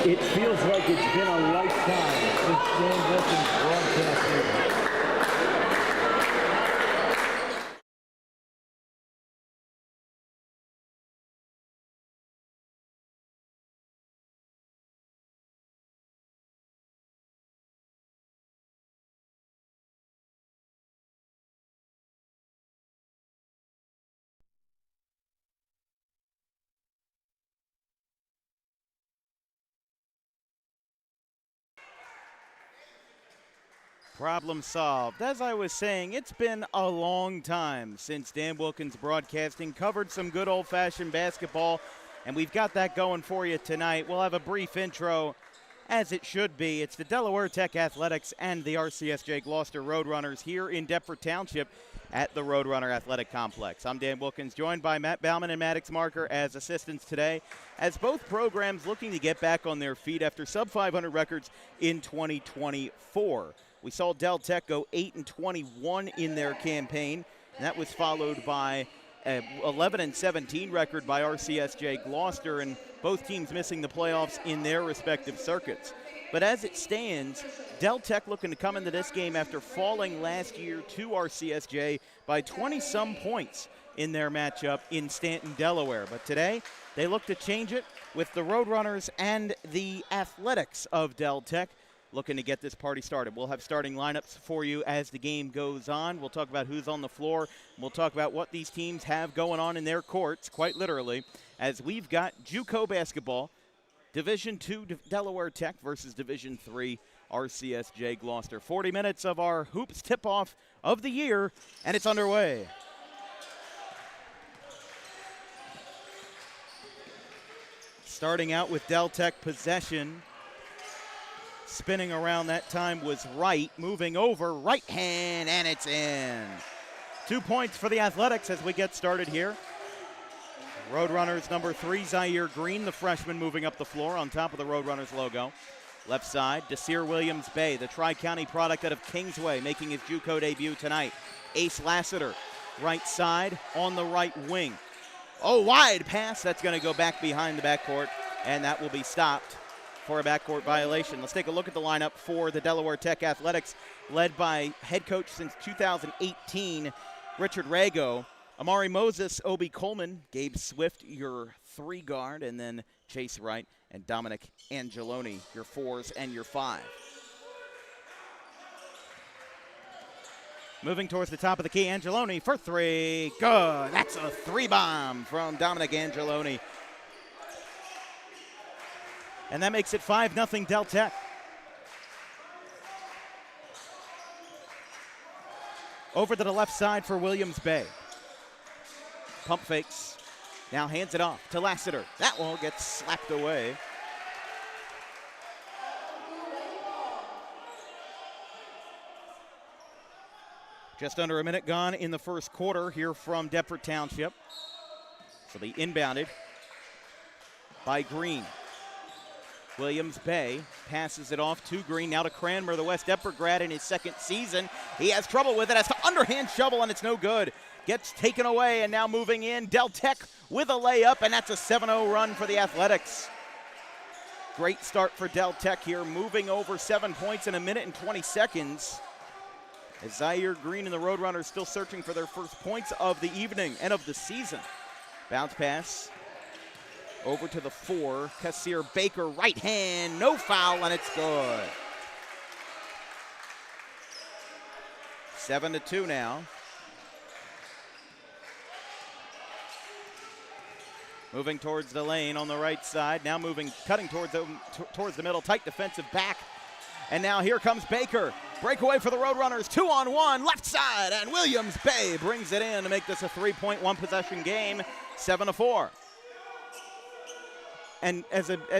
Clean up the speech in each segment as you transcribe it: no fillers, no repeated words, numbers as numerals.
It feels like it's been a lifetime since Dan Wilkins Broadcasting. Problem solved. As I was saying, it's been a long time since Dan Wilkins Broadcasting covered some good old-fashioned basketball, and we've got that going for you tonight. We'll have a brief intro, as it should be. It's the Delaware Tech Athletics and the RCSJ-Gloucester Roadrunners here in Deptford Township at the Roadrunner Athletic Complex. I'm Dan Wilkins, joined by Matt Bauman and Maddox Marker as assistants today, as both programs looking to get back on their feet after sub-500 records in 2024. We saw Del Tech go 8-21 in their campaign, and that was followed by an 11-17 record by RCSJ-Gloucester, and both teams missing the playoffs in their respective circuits. But as it stands, Del Tech looking to come into this game after falling last year to RCSJ by 20-some points in their matchup in Stanton, Delaware. But today, they look to change it with the Roadrunners and the Athletics of Del Tech looking to get this party started. We'll have starting lineups for you as the game goes on. We'll talk about who's on the floor. We'll talk about what these teams have going on in their courts, quite literally, as we've got JUCO basketball, Division II Delaware Tech versus Division III RCSJ-Gloucester. 40 minutes of our hoops tip-off of the year, and it's underway. Starting out with Del Tech possession. Spinning around that time was Wright, moving over, right hand, and it's in. 2 points for the Athletics as we get started here. Roadrunners number 3, Zaire Green, the freshman, moving up the floor on top of the Roadrunners logo. Left side, Desir Williams-Bay, the Tri-County product out of Kingsway, making his JUCO debut tonight. Ace Lassiter, right side, on the right wing. Oh, wide pass, that's going to go back behind the backcourt, and that will be stopped for a backcourt violation. Let's take a look at the lineup for the Delaware Tech Athletics, led by head coach since 2018, Richard Rago. Amari Moses, Obi Coleman, Gabe Swift, your 3 guard, and then Chase Wright and Dominic Angeloni, your 4s and your 5. Moving towards the top of the key, Angeloni for 3. Good. That's a 3-bomb from Dominic Angeloni. And that makes it 5-0 Del Tech. Over to the left side for Williams-Bay. Pump fakes. Now hands it off to Lassiter. That one gets slapped away. Just under a minute gone in the first quarter here from Deptford Township. So the inbounded by Green. Williams-Bay passes it off to Green, now to Cranmer, the West Deptford grad in his second season. He has trouble with it, has to underhand shovel, and it's no good. Gets taken away, and now moving in, Del Tech with a layup, and that's a 7-0 run for the Athletics. Great start for Del Tech here, moving over 7 points in a minute and 20 seconds. As Zaire Green and the Roadrunners still searching for their first points of the evening and of the season. Bounce pass. Over to the 4, Kassir Baker, right hand, no foul, and it's good. 7-2 now. Moving towards the lane on the right side, now cutting towards the middle, tight defensive back. And now here comes Baker. Breakaway for the Roadrunners, 2-on-1, left side, and Williams-Bay brings it in to make this a 3-point possession game, 7-4. And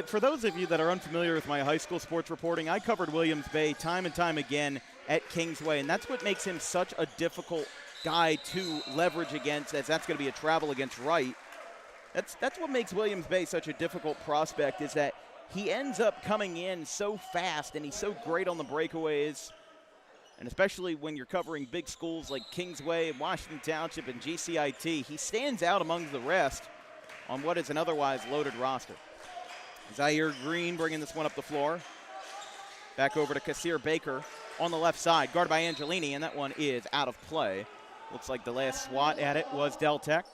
for those of you that are unfamiliar with my high school sports reporting, I covered Williams-Bay time and time again at Kingsway, and that's what makes him such a difficult guy to leverage against, as that's going to be a travel against Wright. That's what makes Williams-Bay such a difficult prospect, is that he ends up coming in so fast, and he's so great on the breakaways, and especially when you're covering big schools like Kingsway and Washington Township and GCIT, he stands out among the rest on what is an otherwise loaded roster. Zaire Green bringing this one up the floor. Back over to Kassir Baker on the left side, guarded by Angelini, and that one is out of play. Looks like the last swat at it was Del Tech.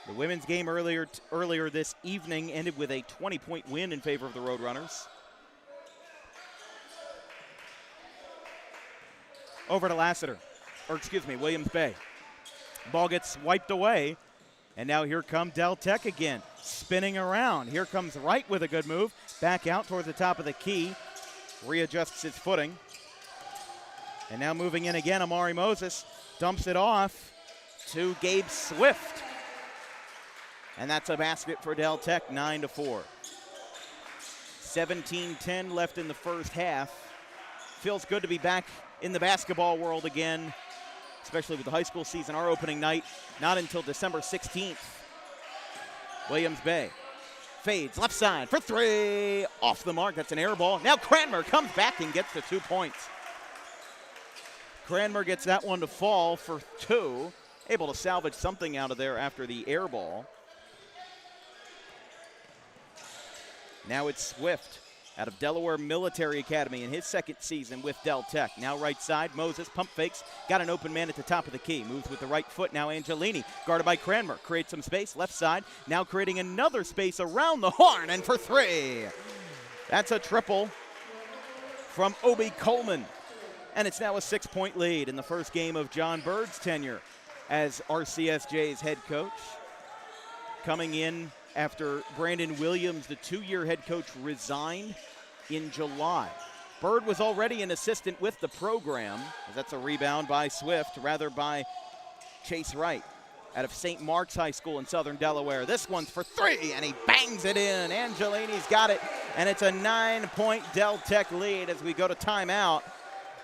The women's game earlier this evening ended with a 20-point win in favor of the Roadrunners. Over to Williams Bay. Ball gets wiped away, and now here come Del Tech again, spinning around. Here comes Wright with a good move, back out towards the top of the key, readjusts his footing. And now moving in again, Amari Moses dumps it off to Gabe Swift. And that's a basket for Del Tech, 9-4. 17-10 left in the first half. Feels good to be back in the basketball world again, especially with the high school season. Our opening night, not until December 16th. Williams Bay fades left side for three. Off the mark, that's an air ball. Now Cranmer comes back and gets the 2 points. Cranmer gets that one to fall for two. Able to salvage something out of there after the air ball. Now it's Swift out of Delaware Military Academy in his second season with Del Tech. Now right side, Moses pump fakes, got an open man at the top of the key. Moves with the right foot, now Angelini, guarded by Cranmer. Creates some space, left side, now creating another space around the horn, and for three. That's a triple from Obi Coleman. And it's now a 6-point lead in the first game of John Bird's tenure as RCSJ's head coach. Coming in after Brandon Williams, the 2-year head coach, resigned in July. Bird was already an assistant with the program. That's a rebound by Swift, rather by Chase Wright out of St. Mark's High School in Southern Delaware. This one's for three, and he bangs it in. Angelini's got it, and it's a 9-point Del Tech lead as we go to timeout.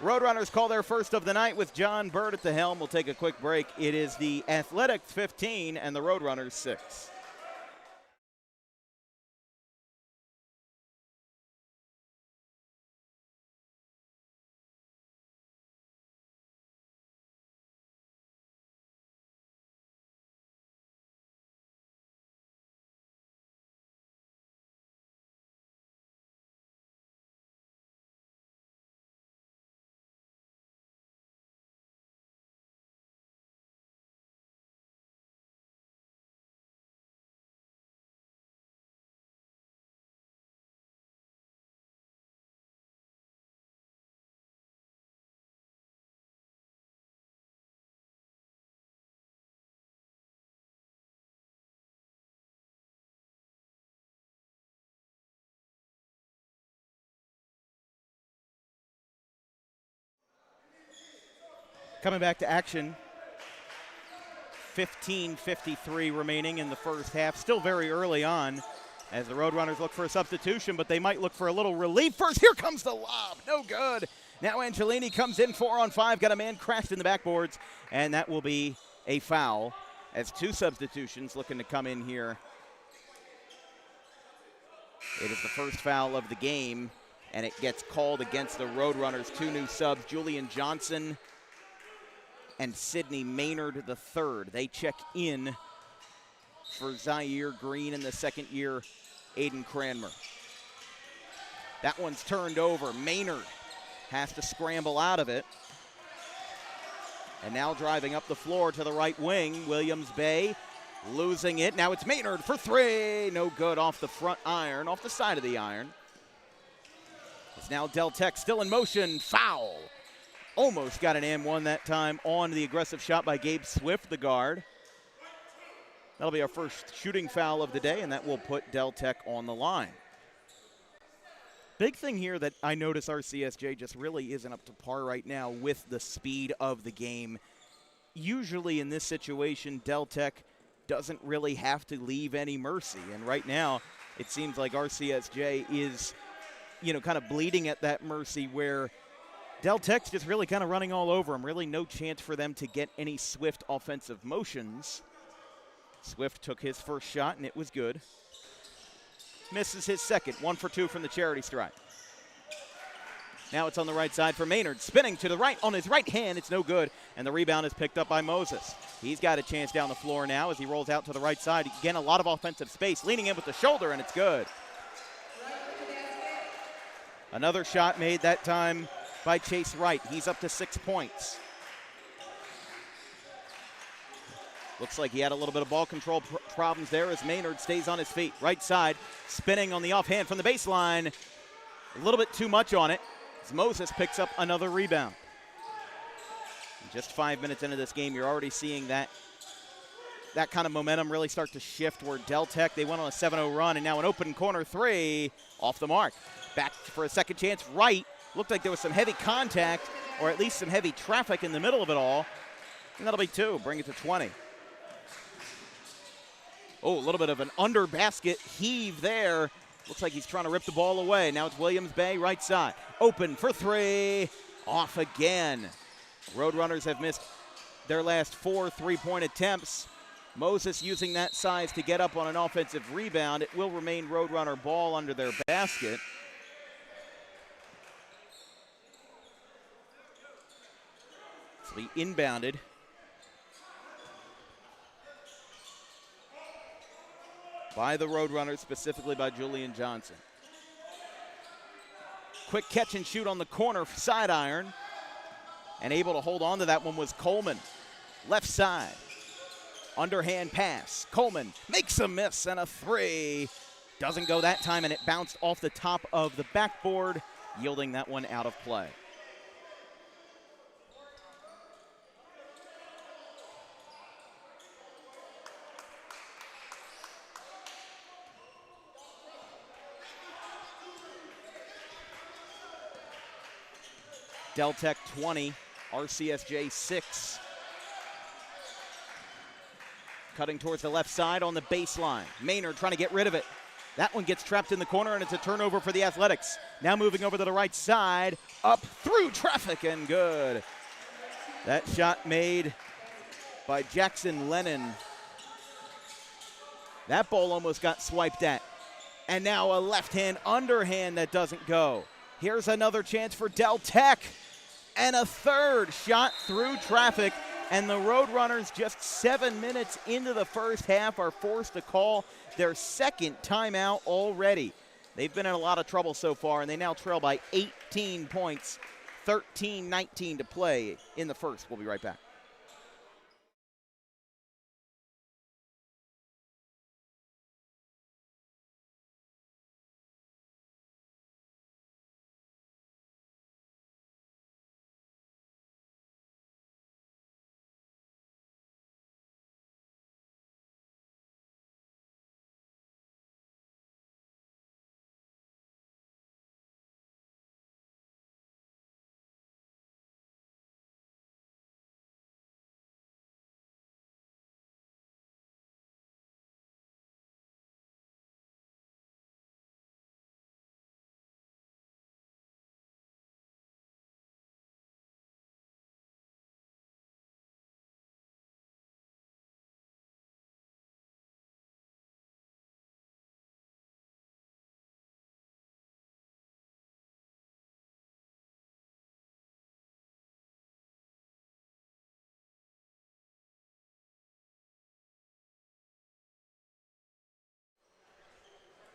Roadrunners call their first of the night with John Bird at the helm. We'll take a quick break. It is the Athletics 15 and the Roadrunners 6. Coming back to action, 15:53 remaining in the first half. Still very early on as the Roadrunners look for a substitution, but they might look for a little relief first. Here comes the lob, no good. Now Angelini comes in 4-on-5, got a man crashed in the backboards, and that will be a foul as two substitutions looking to come in here. It is the first foul of the game, and it gets called against the Roadrunners. Two new subs, Julian Johnson and Sidney Maynard III. They check in for Zaire Green and the second-year Aiden Cranmer. That one's turned over. Maynard has to scramble out of it. And now driving up the floor to the right wing, Williams Bay losing it. Now it's Maynard for three. No good off the front iron, off the side of the iron. It's now Del Tech still in motion. Foul. Almost got an and-one that time on the aggressive shot by Gabe Swift, the guard. That'll be our first shooting foul of the day, and that will put Del Tech on the line. Big thing here that I notice RCSJ just really isn't up to par right now with the speed of the game. Usually in this situation, Del Tech doesn't really have to leave any mercy, and right now it seems like RCSJ is, kind of bleeding at that mercy where Del Tech's just really kind of running all over them. Really no chance for them to get any swift offensive motions. Swift took his first shot, and it was good. Misses his second. 1 for 2 from the charity stripe. Now it's on the right side for Maynard. Spinning to the right on his right hand. It's no good, and the rebound is picked up by Moses. He's got a chance down the floor now as he rolls out to the right side. Again, a lot of offensive space, leaning in with the shoulder, and it's good. Another shot made that time by Chase Wright. He's up to 6 points. Looks like he had a little bit of ball control problems there as Maynard stays on his feet. Right side, spinning on the offhand from the baseline. A little bit too much on it as Moses picks up another rebound. Just 5 minutes into this game, you're already seeing that kind of momentum really start to shift where Del Tech, they went on a 7-0 run, and now an open corner three off the mark. Back for a second chance. Wright, looked like there was some heavy contact, or at least some heavy traffic in the middle of it all. And that'll be two, bring it to 20. Oh, a little bit of an under basket heave there. Looks like he's trying to rip the ball away. Now it's Williams Bay, right side. Open for three, off again. Roadrunners have missed their last 4 3-point attempts. Moses using that size to get up on an offensive rebound. It will remain Roadrunner ball under their basket. So he inbounded. By the Roadrunners, specifically by Julian Johnson. Quick catch and shoot on the corner, side iron. And able to hold on to that one was Coleman. Left side, underhand pass. Coleman makes a miss and a three. Doesn't go that time, and it bounced off the top of the backboard, yielding that one out of play. Del Tech 20, RCSJ 6. Cutting towards the left side on the baseline. Maynard trying to get rid of it. That one gets trapped in the corner, and it's a turnover for the Athletics. Now moving over to the right side, up through traffic, and good. That shot made by Jackson Lennon. That ball almost got swiped at. And now a left-hand underhand that doesn't go. Here's another chance for Del Tech. And a third shot through traffic. And the Roadrunners, just 7 minutes into the first half, are forced to call their second timeout already. They've been in a lot of trouble so far, and they now trail by 18 points, 13-19 to play in the first. We'll be right back.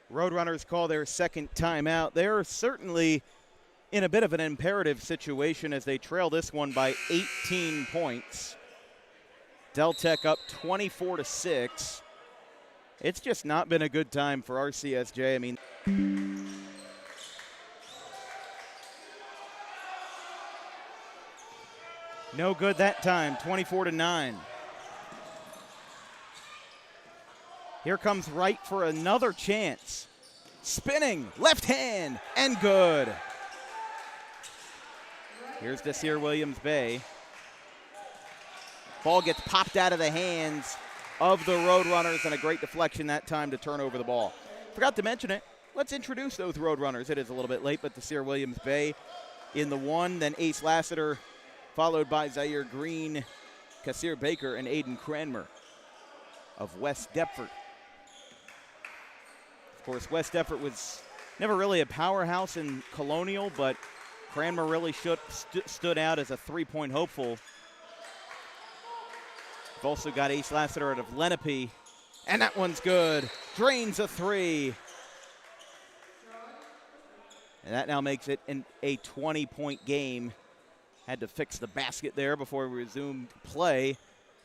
Roadrunners call their second timeout. They're certainly in a bit of an imperative situation as they trail this one by 18 points. Del Tech up 24-6. It's just not been a good time for RCSJ. I mean, no good that time, 24-9. Here comes Wright for another chance. Spinning, left hand, and good. Here's Desir Williams Bay. Ball gets popped out of the hands of the Roadrunners, and a great deflection that time to turn over the ball. Forgot to mention it. Let's introduce those Roadrunners. It is a little bit late, but Desir Williams Bay in the one, then Ace Lassiter, followed by Zaire Green, Kassir Baker, and Aiden Cranmer of West Deptford. Of course, West Deptford was never really a powerhouse in Colonial, but Cranmer really stood out as a three-point hopeful. We've also got Ace Lassiter out of Lenape, and that one's good. Drains a 3. And that now makes it a 20-point game. Had to fix the basket there before we resumed play.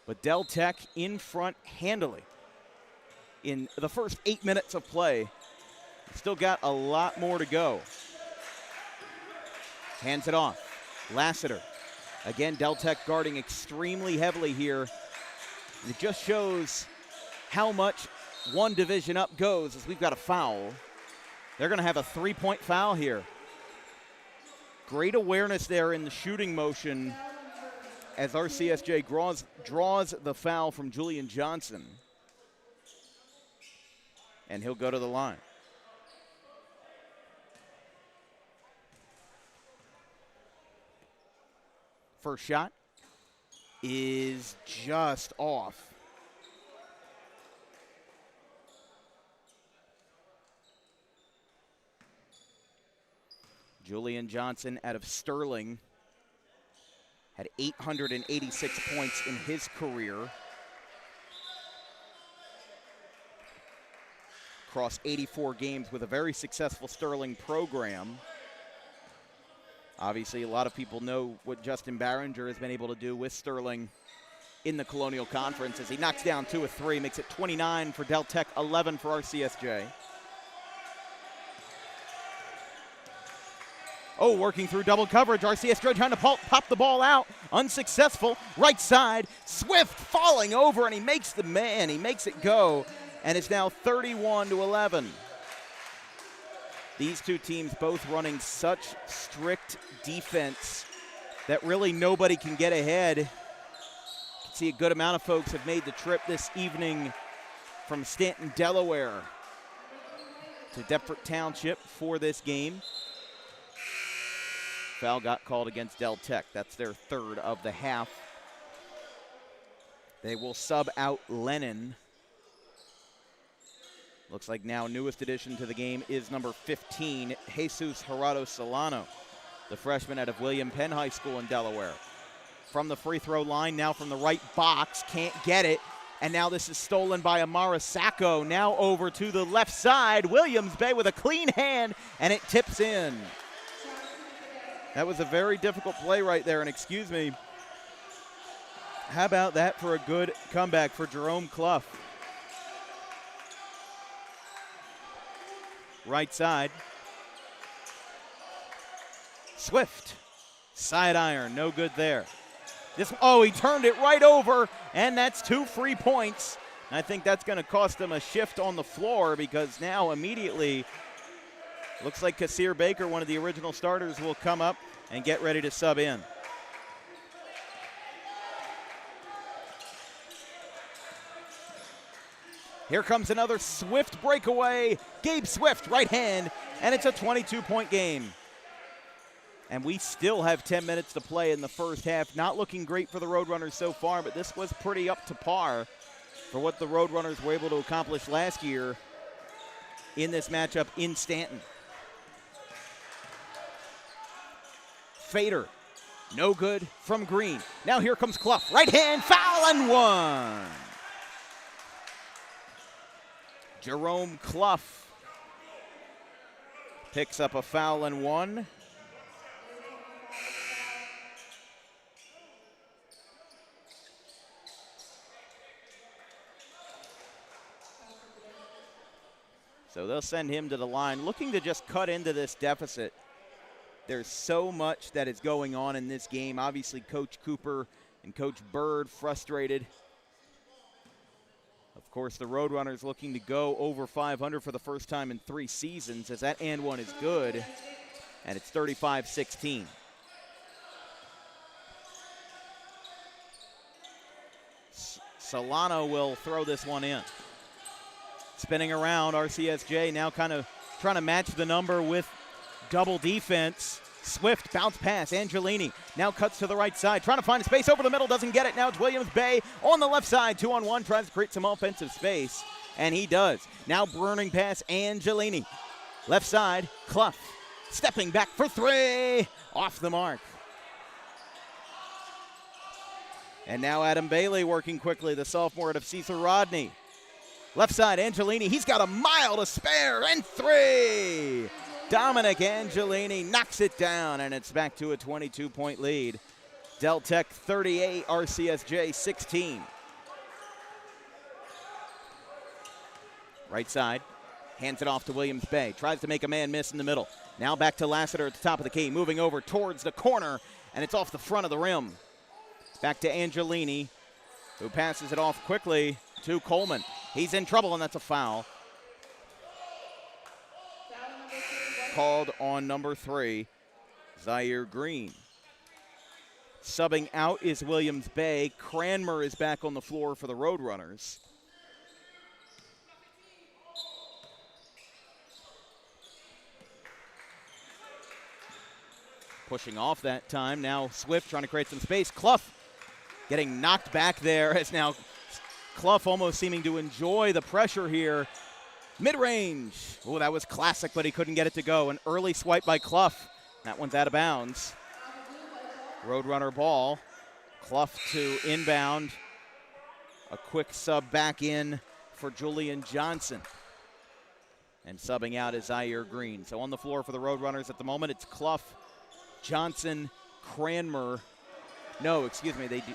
But Del Tech in front handily in the first 8 minutes of play. Still got a lot more to go. Hands it off. Lassiter. Again, Del Tech guarding extremely heavily here. It just shows how much one division up goes as we've got a foul. They're going to have a 3-point foul here. Great awareness there in the shooting motion as RCSJ draws the foul from Julian Johnson. And he'll go to the line. First shot is just off. Julian Johnson out of Sterling had 886 points in his career. Across 84 games with a very successful Sterling program. Obviously, a lot of people know what Justin Barringer has been able to do with Sterling in the Colonial Conference as he knocks down 2 of 3, makes it 29 for Del Tech, 11 for RCSJ. Oh, working through double coverage. RCSJ trying to pop the ball out. Unsuccessful. Right side. Swift falling over, and he makes the man. He makes it go, and it's now 31-11. These two teams both running such strict defense that really nobody can get ahead. You can see a good amount of folks have made the trip this evening from Stanton, Delaware to Deptford Township for this game. Foul got called against Del Tech. That's their third of the half. They will sub out Lennon. Looks like now newest addition to the game is number 15, Jesus Gerardo Solano, the freshman out of William Penn High School in Delaware. From the free throw line, now from the right box, can't get it. And now this is stolen by Amara Sacco. Now over to the left side. Williams Bay with a clean hand, and it tips in. That was a very difficult play right there, and excuse me. How about that for a good comeback for Jerome Clough? Right side. Swift. Side iron, no good there. He turned it right over, and that's 2 free points. And I think that's going to cost them a shift on the floor because now immediately looks like Kasir Baker, one of the original starters, will come up and get ready to sub in. Here comes another Swift breakaway. Gabe Swift, right hand, and it's a 22-point game. And we still have 10 minutes to play in the first half. Not looking great for the Roadrunners so far, but this was pretty up to par for what the Roadrunners were able to accomplish last year in this matchup in Stanton. Fader, no good from Green. Now here comes Clough. Right hand, foul, and one. Jerome Clough picks up a foul and one. So they'll send him to the line, looking to just cut into this deficit. There's so much that is going on in this game. Obviously, Coach Cooper and Coach Bird frustrated. Of course, the Roadrunners looking to go over 500 for the first time in 3 seasons, as that and one is good, and it's 35-16. Solano will throw this one in. Spinning around, RCSJ now kind of trying to match the number with double defense. Swift bounce pass. Angelini now cuts to the right side, trying to find a space over the middle, doesn't get it. Now it's Williams Bay on the left side, 2-on-1, tries to create some offensive space, and he does. Now burning pass, Angelini. Left side, Clough stepping back for 3, off the mark. And now Adam Bailey working quickly, the sophomore out of Cecil Rodney. Left side, Angelini. He's got a mile to spare, and 3. Dominic Angelini knocks it down, and it's back to a 22-point lead. Del Tech 38, RCSJ 16. Right side, hands it off to Williams Bay. Tries to make a man miss in the middle. Now back to Lassiter at the top of the key, moving over towards the corner, and it's off the front of the rim. Back to Angelini, who passes it off quickly to Coleman. He's in trouble, and that's a foul. Called on number 3, Zaire Green. Subbing out is Williams Bay. Cranmer is back on the floor for the Roadrunners. Pushing off that time. Now Swift trying to create some space. Clough getting knocked back there as now Clough almost seeming to enjoy the pressure here. Mid-range. Oh, that was classic, but he couldn't get it to go. An early swipe by Clough. That one's out of bounds. Roadrunner ball. Clough to inbound. A quick sub back in for Julian Johnson. And subbing out is Zaire Green. So on the floor for the Roadrunners at the moment, it's Clough, Johnson, Cranmer. No, excuse me, they do.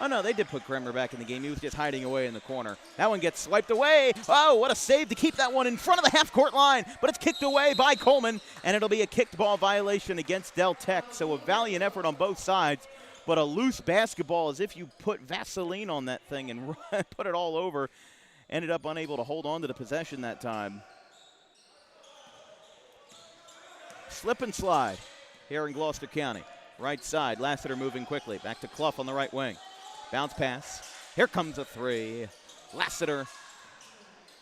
Oh, no, they did put Cranmer back in the game. He was just hiding away in the corner. That one gets swiped away. Oh, what a save to keep that one in front of the half-court line. But it's kicked away by Coleman, and it'll be a kicked ball violation against Del Tech. So a valiant effort on both sides, but a loose basketball as if you put Vaseline on that thing and put it all over. Ended up unable to hold on to the possession that time. Slip and slide here in Gloucester County. Right side, Lassiter moving quickly. Back to Clough on the right wing. Bounce pass. Here comes a 3. Lassiter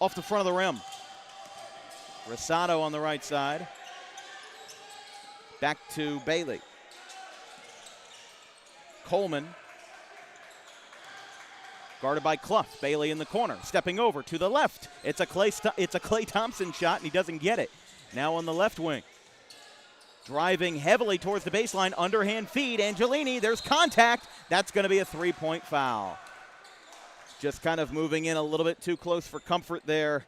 off the front of the rim. Rosado on the right side. Back to Bailey. Coleman. Guarded by Clough. Bailey in the corner. Stepping over to the left. It's a Klay Thompson shot, and he doesn't get it. Now on the left wing. Driving heavily towards the baseline, underhand feed, Angelini, there's contact. That's going to be a 3-point foul. Just kind of moving in a little bit too close for comfort there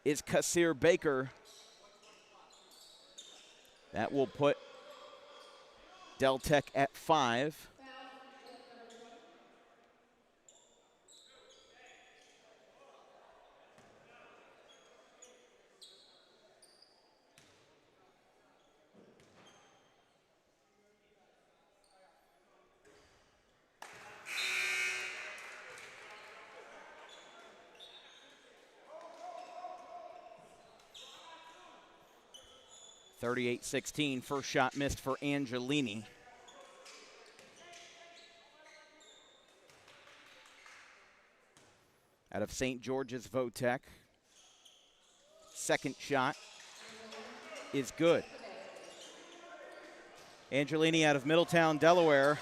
is Kasir Baker. That will put Del Tech at 5. (38-16), first shot missed for Angelini. Out of St. George's Votech. Second shot is good. Angelini out of Middletown, Delaware.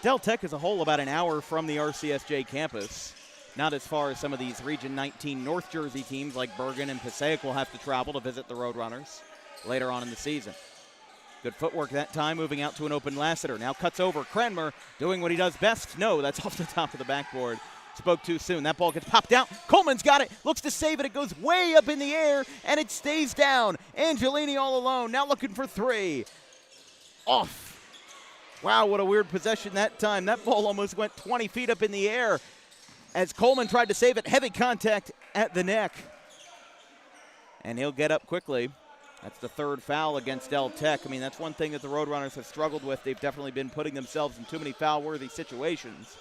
Del Tech as a whole about an hour from the RCSJ campus. Not as far as some of these Region 19 North Jersey teams like Bergen and Passaic will have to travel to visit the Roadrunners later on in the season. Good footwork that time, moving out to an open Lassiter. Now cuts over. Cranmer doing what he does best. No, that's off the top of the backboard. Spoke too soon. That ball gets popped out. Coleman's got it. Looks to save it. It goes way up in the air, and it stays down. Angelini all alone. Now looking for 3. Off. Wow, what a weird possession that time. That ball almost went 20 feet up in the air. As Coleman tried to save it, heavy contact at the neck. And he'll get up quickly. That's the 3rd foul against Del Tech. I mean, that's one thing that the Roadrunners have struggled with. They've definitely been putting themselves in too many foul-worthy situations.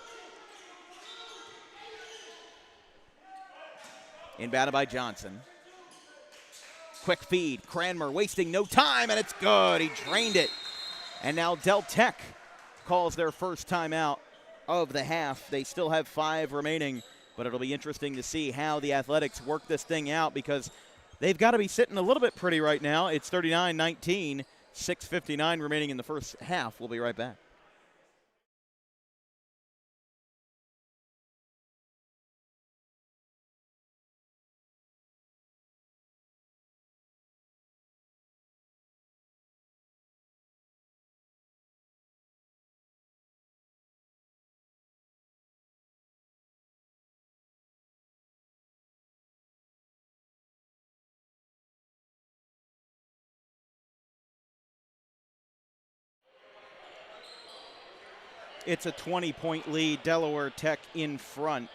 Inbounded by Johnson. Quick feed. Cranmer wasting no time, and it's good. He drained it. And now Del Tech calls their first timeout of the half. They still have 5 remaining, but it'll be interesting to see how the Athletics work this thing out because they've got to be sitting a little bit pretty right now. It's 39-19, 6:59 remaining in the first half. We'll be right back. it's a 20-point lead. Delaware Tech in front.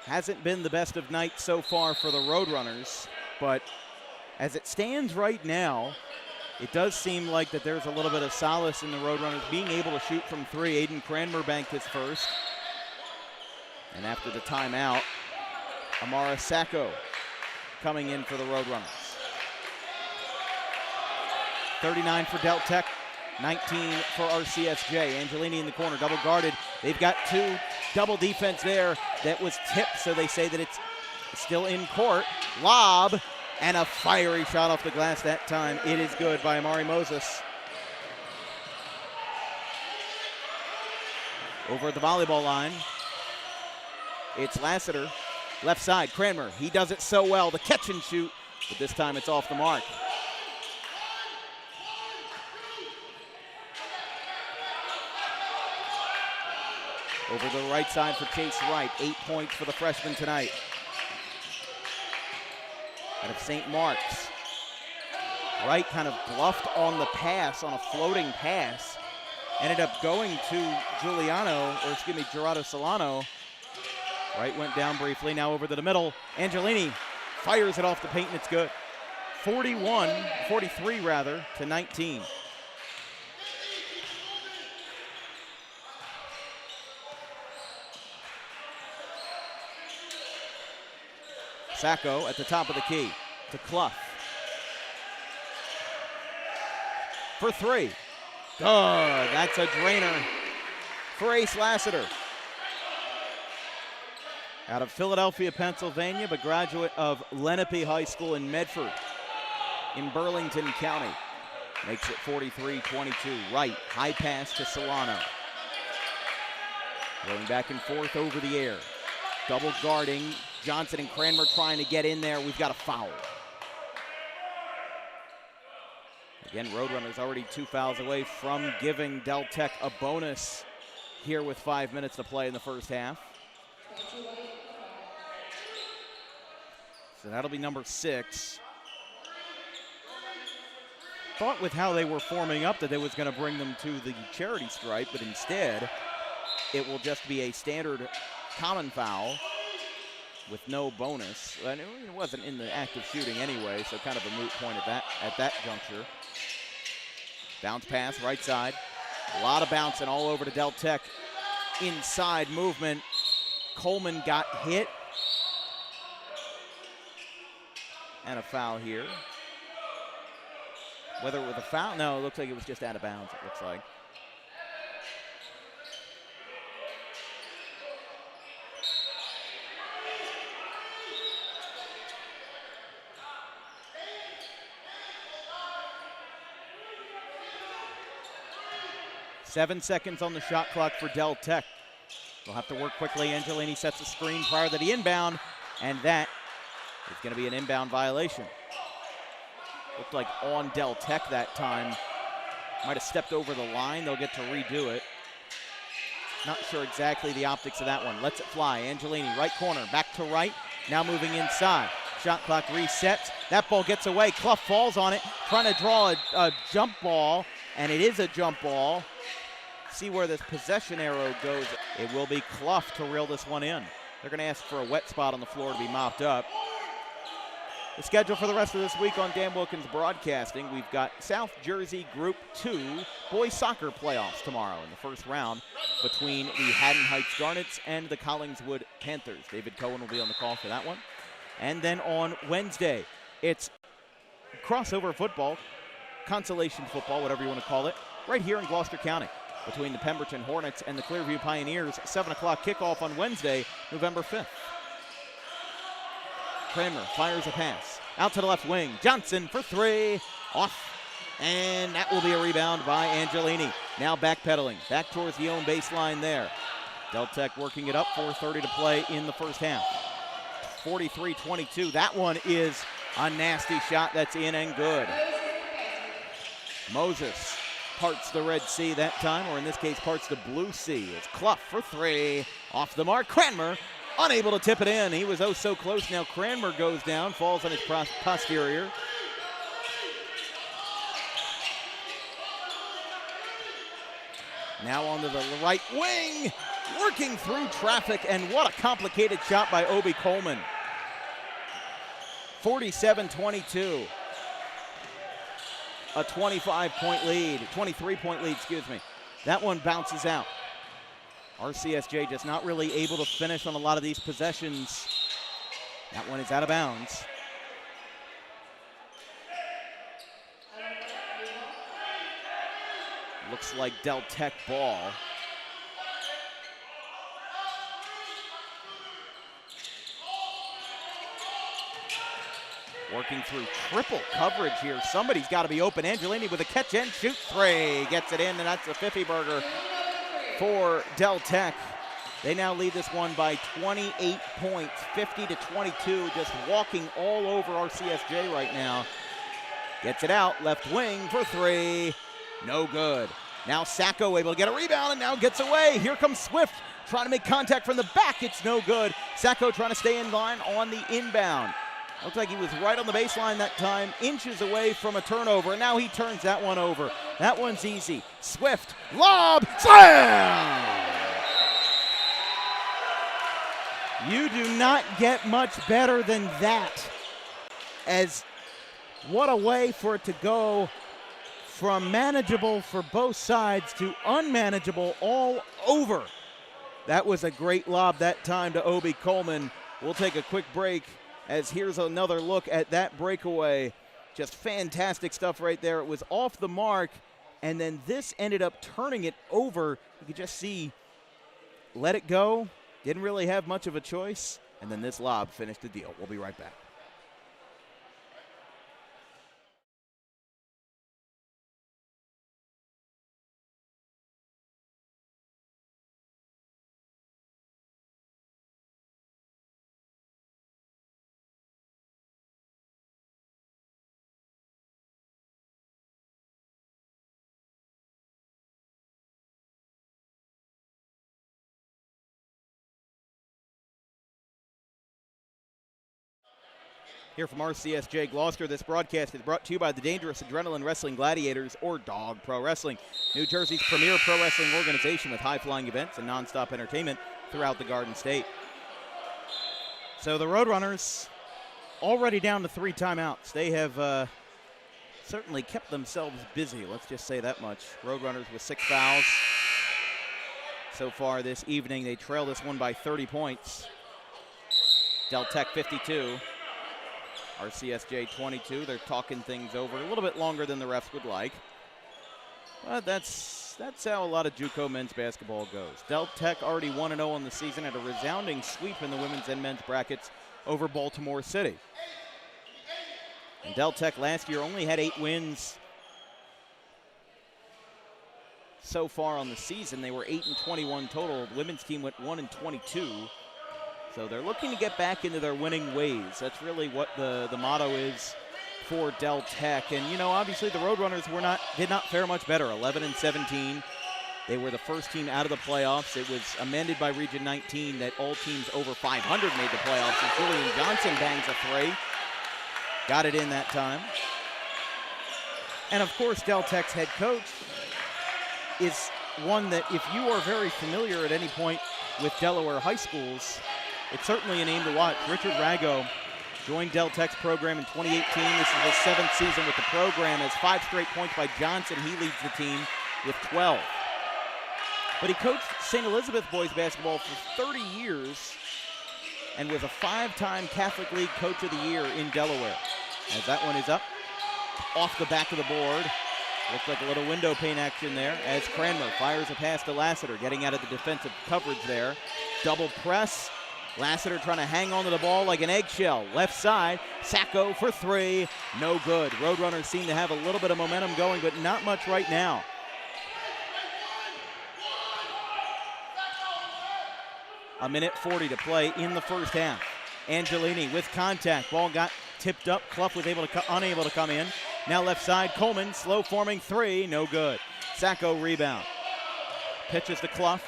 Hasn't been the best of nights so far for the Roadrunners, but as it stands right now, it does seem like that there's a little bit of solace in the Roadrunners being able to shoot from three. Aiden Cranmer banked his first. And after the timeout, Amara Sacco coming in for the Roadrunners. 39 for Del Tech, 19 for RCSJ. Angelini in the corner, double guarded. They've got two double defense there. That was tipped, so they say that it's still in court. Lob, and a fiery shot off the glass that time. It is good by Amari Moses. Over at the volleyball line, it's Lassiter. Left side, Cranmer. He does it so well. The catch and shoot, but this time it's off the mark. Over the right side for Chase Wright. 8 points for the freshman tonight. Out of St. Mark's. Wright kind of bluffed on the pass, on a floating pass. Ended up going to Gerardo Solano. Wright went down briefly, now over to the middle. Angelini fires it off the paint and it's good. 43 to 19. Sacco at the top of the key to Clough. For three. Good, that's a drainer for Ace Lassiter. Out of Philadelphia, Pennsylvania, but graduate of Lenape High School in Medford in Burlington County. Makes it 43-22. Wright, high pass to Solano. Going back and forth over the air. Double guarding. Johnson and Cranmer trying to get in there. We've got a foul. Again, Roadrunners already 2 fouls away from giving Del Tech a bonus here with 5 minutes to play in the first half. So that'll be number 6. Thought with how they were forming up that they was going to bring them to the charity stripe, but instead it will just be a standard common foul with no bonus. And it wasn't in the act of shooting anyway, so kind of a moot point at that juncture. Bounce pass, right side. A lot of bouncing all over to Del Tech. Inside movement. Coleman got hit. And a foul here. Whether it was a foul? No, it looks like it was just out of bounds, it looks like. Seven seconds on the shot clock for Del Tech. They'll have to work quickly. Angelini sets a screen prior to the inbound, and that is going to be an inbound violation. Looked like on Del Tech that time. Might have stepped over the line. They'll get to redo it. Not sure exactly the optics of that one. Lets it fly. Angelini, right corner, back to right. Now moving inside. Shot clock resets. That ball gets away. Clough falls on it, trying to draw a jump ball, and it is a jump ball. See where this possession arrow goes. It will be Clough to reel this one in. They're going to ask for a wet spot on the floor to be mopped up. The schedule for the rest of this week on Dan Wilkins Broadcasting, we've got South Jersey Group 2 boys soccer playoffs tomorrow in the first round between the Haddon Heights Garnets and the Collingswood Panthers. David Cohen will be on the call for that one. And then on Wednesday, it's crossover football, consolation football, whatever you want to call it, right here in Gloucester County between the Pemberton Hornets and the Clearview Pioneers. 7 o'clock kickoff on Wednesday, November 5th. Cranmer fires a pass. Out to the left wing. Johnson for three. Off. And that will be a rebound by Angelini. Now backpedaling. Back towards the own baseline there. Del Tech working it up. 4:30 to play in the first half. 43-22. That one is a nasty shot that's in and good. Moses parts the Red Sea that time, or in this case parts the Blue Sea. It's Clough for three. Off the mark. Cranmer unable to tip it in. He was oh so close. Now Cranmer goes down, falls on his posterior. Now onto the right wing, working through traffic, and what a complicated shot by Obi Coleman. 47-22. A 23-point lead, excuse me. That one bounces out. RCSJ just not really able to finish on a lot of these possessions. That one is out of bounds. Looks like Del Tech ball. Working through triple coverage here. Somebody's got to be open. Angelini with a catch and shoot three. Gets it in, and that's a 50-burger for Del Tech. They now lead this one by 28 points, 50-22, just walking all over RCSJ right now. Gets it out, left wing for three. No good. Now Sacco able to get a rebound and now gets away. Here comes Swift trying to make contact from the back. It's no good. Sacco trying to stay in line on the inbound. Looks like he was right on the baseline that time, inches away from a turnover, and now he turns that one over. That one's easy. Swift, lob, slam! You do not get much better than that. As what a way for it to go from manageable for both sides to unmanageable all over. That was a great lob that time to Obi Coleman. We'll take a quick break as here's another look at that breakaway. Just fantastic stuff right there. It was off the mark, and then this ended up turning it over. You could just see, let it go. Didn't really have much of a choice, and then this lob finished the deal. We'll be right back. Here from RCSJ-Gloucester, this broadcast is brought to you by the Dangerous Adrenaline Wrestling Gladiators, or Dog Pro Wrestling, New Jersey's premier pro wrestling organization with high-flying events and nonstop entertainment throughout the Garden State. So the Roadrunners already down to 3 timeouts. They have certainly kept themselves busy, let's just say that much. Roadrunners with 6 fouls so far this evening. They trail this one by 30 points. Del Tech 52. RCSJ 22. They're talking things over a little bit longer than the refs would like. But that's how a lot of JUCO men's basketball goes. Del Tech already 1-0 on the season at a resounding sweep in the women's and men's brackets over Baltimore City. And Del Tech last year only had 8 wins so far on the season. They were 8-21 total. The women's team went 1-22. So they're looking to get back into their winning ways. That's really what the motto is for Del Tech. And, you know, obviously the Roadrunners did not fare much better. 11-17. They were the first team out of the playoffs. It was amended by Region 19 that all teams over 500 made the playoffs. And Julian Johnson bangs a 3. Got it in that time. And, of course, Del Tech's head coach is one that if you are very familiar at any point with Delaware high schools, it's certainly a name to watch. Richard Rago joined Del Tech's program in 2018. This is his 7th season with the program. Has 5 straight points by Johnson. He leads the team with 12. But he coached St. Elizabeth boys basketball for 30 years and was a 5-time Catholic League Coach of the Year in Delaware. As that one is up, off the back of the board. Looks like a little window pane action there as Cranmer fires a pass to Lassiter, getting out of the defensive coverage there. Double press. Lassiter trying to hang onto the ball like an eggshell. Left side, Sacco for 3. No good. Roadrunners seem to have a little bit of momentum going, but not much right now. A minute 40 to play in the first half. Angelini with contact. Ball got tipped up. Clough was unable to come in. Now left side, Coleman, slow forming 3. No good. Sacco rebound. Pitches to Clough.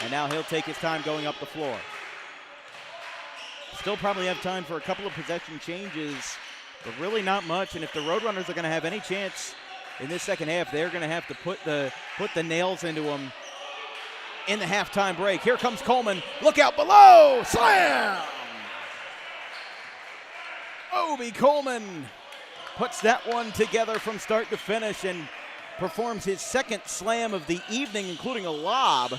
And now he'll take his time going up the floor. Still probably have time for a couple of possession changes, but really not much. And if the Roadrunners are going to have any chance in this second half, they're going to have to put the nails into them in the halftime break. Here comes Coleman. Look out below. Slam! Obi Coleman puts that one together from start to finish and performs his second slam of the evening, including a lob.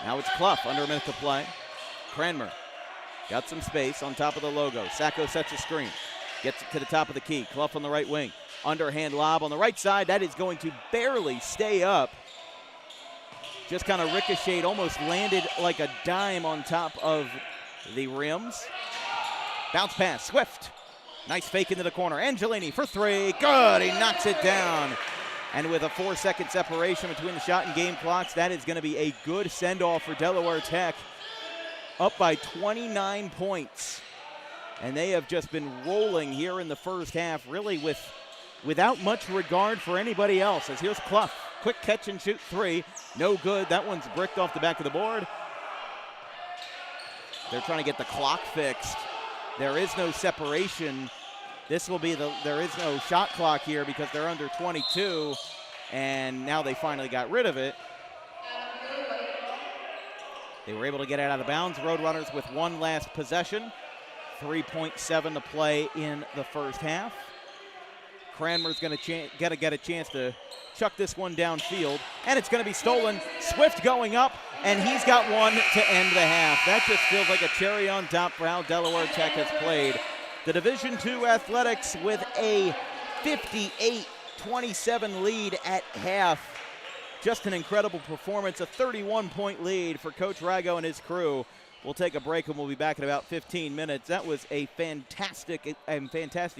Now it's Clough under a minute to play. Cranmer got some space on top of the logo. Sacco sets a screen. Gets it to the top of the key. Clough on the right wing. Underhand lob on the right side. That is going to barely stay up. Just kind of ricocheted, almost landed like a dime on top of the rims. Bounce pass, Swift. Nice fake into the corner. Angelini for three. Good, he knocks it down. And with a 4-second separation between the shot and game clocks, that is going to be a good send-off for Delaware Tech. Up by 29 points. And they have just been rolling here in the first half, really without much regard for anybody else. As here's Clough. Quick catch and shoot three. No good. That one's bricked off the back of the board. They're trying to get the clock fixed. There is no separation. This will be there is no shot clock here because they're under 22, and now they finally got rid of it. They were able to get it out of bounds. Roadrunners with one last possession. 3.7 to play in the first half. Cranmer's going to get a chance to chuck this one downfield, and it's going to be stolen. Swift going up, and he's got one to end the half. That just feels like a cherry on top for how Delaware Tech has played. The Division II Athletics with a 58-27 lead at half. Just an incredible performance, a 31-point lead for Coach Rago and his crew. We'll take a break, and we'll be back in about 15 minutes. That was a fantastic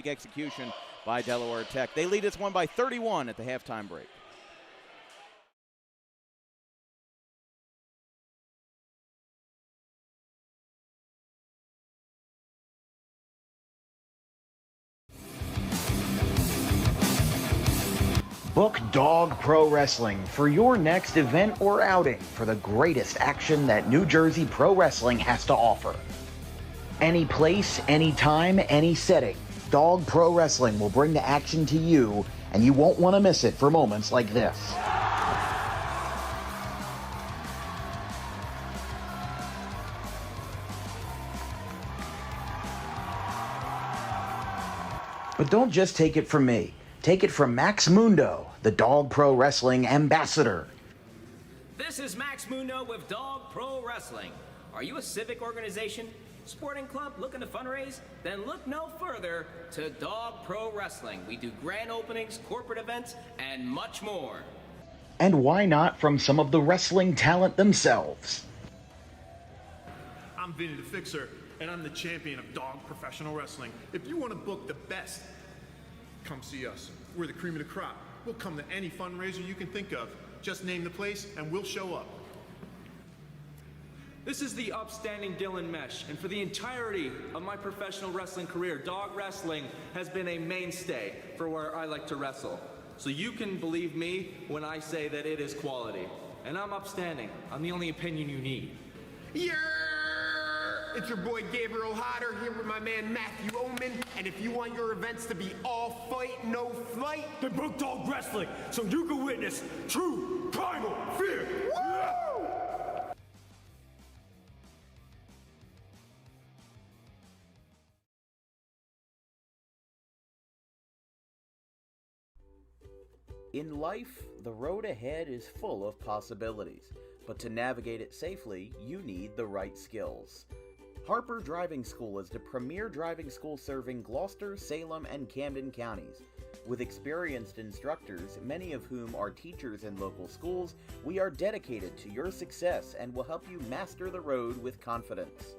execution by Delaware Tech. They lead this one by 31 at the halftime break. Book Dog Pro Wrestling for your next event or outing for the greatest action that New Jersey Pro Wrestling has to offer. Any place, any time, any setting, Dog Pro Wrestling will bring the action to you, and you won't want to miss it for moments like this. But don't just take it from me. Take it from Max Mundo, the Dog Pro Wrestling ambassador. This is Max Mundo with Dog Pro Wrestling. Are you a civic organization, sporting club looking to fundraise? Then look no further to Dog Pro Wrestling. We do grand openings, corporate events, and much more. And why not from some of the wrestling talent themselves? I'm Vinny the Fixer, and I'm the champion of Dog Professional Wrestling. If you want to book the best, come see us. We're the cream of the crop. We'll come to any fundraiser you can think of. Just name the place and we'll show up. This is the upstanding Dylan Mesh, and for the entirety of my professional wrestling career, dog wrestling has been a mainstay for where I like to wrestle. So you can believe me when I say that it is quality. And I'm upstanding. I'm the only opinion you need. Yeah! It's your boy Gabriel Hodder here with my man Matthew Oman, and if you want your events to be all fight, no flight, The Book Dog Wrestling, so you can witness true primal fear. woo! In life, the road ahead is full of possibilities, but to navigate it safely, you need the right skills. Harper Driving School is the premier driving school serving Gloucester, Salem, and Camden counties. With experienced instructors, many of whom are teachers in local schools, we are dedicated to your success and will help you master the road with confidence.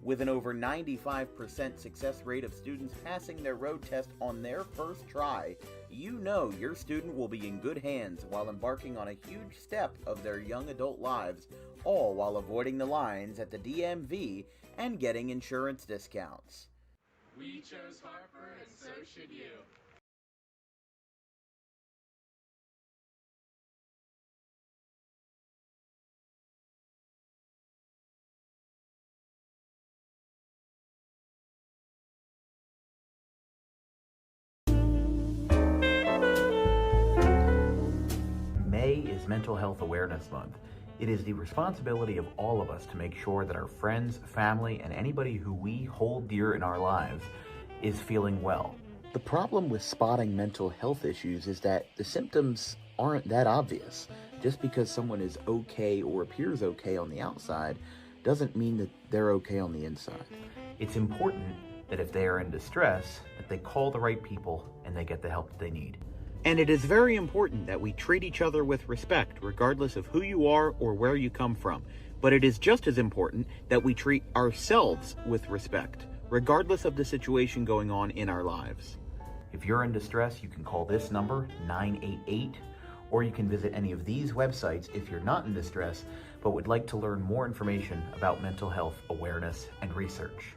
With an over 95% success rate of students passing their road test on their first try, you know your student will be in good hands while embarking on a huge step of their young adult lives, all while avoiding the lines at the DMV and getting insurance discounts. We chose Harper, and so should you. is Mental Health Awareness Month. It is the responsibility of all of us to make sure that our friends, family, and anybody who we hold dear in our lives is feeling well. The problem with spotting mental health issues is that the symptoms aren't that obvious. Just because someone is okay or appears okay on the outside doesn't mean that they're okay on the inside. It's important that if they are in distress, that they call the right people and they get the help that they need. And it is very important that we treat each other with respect, regardless of who you are or where you come from. But it is just as important that we treat ourselves with respect, regardless of the situation going on in our lives. If you're in distress, you can call this number, 988, or you can visit any of these websites if you're not in distress, but would like to learn more information about mental health awareness and research.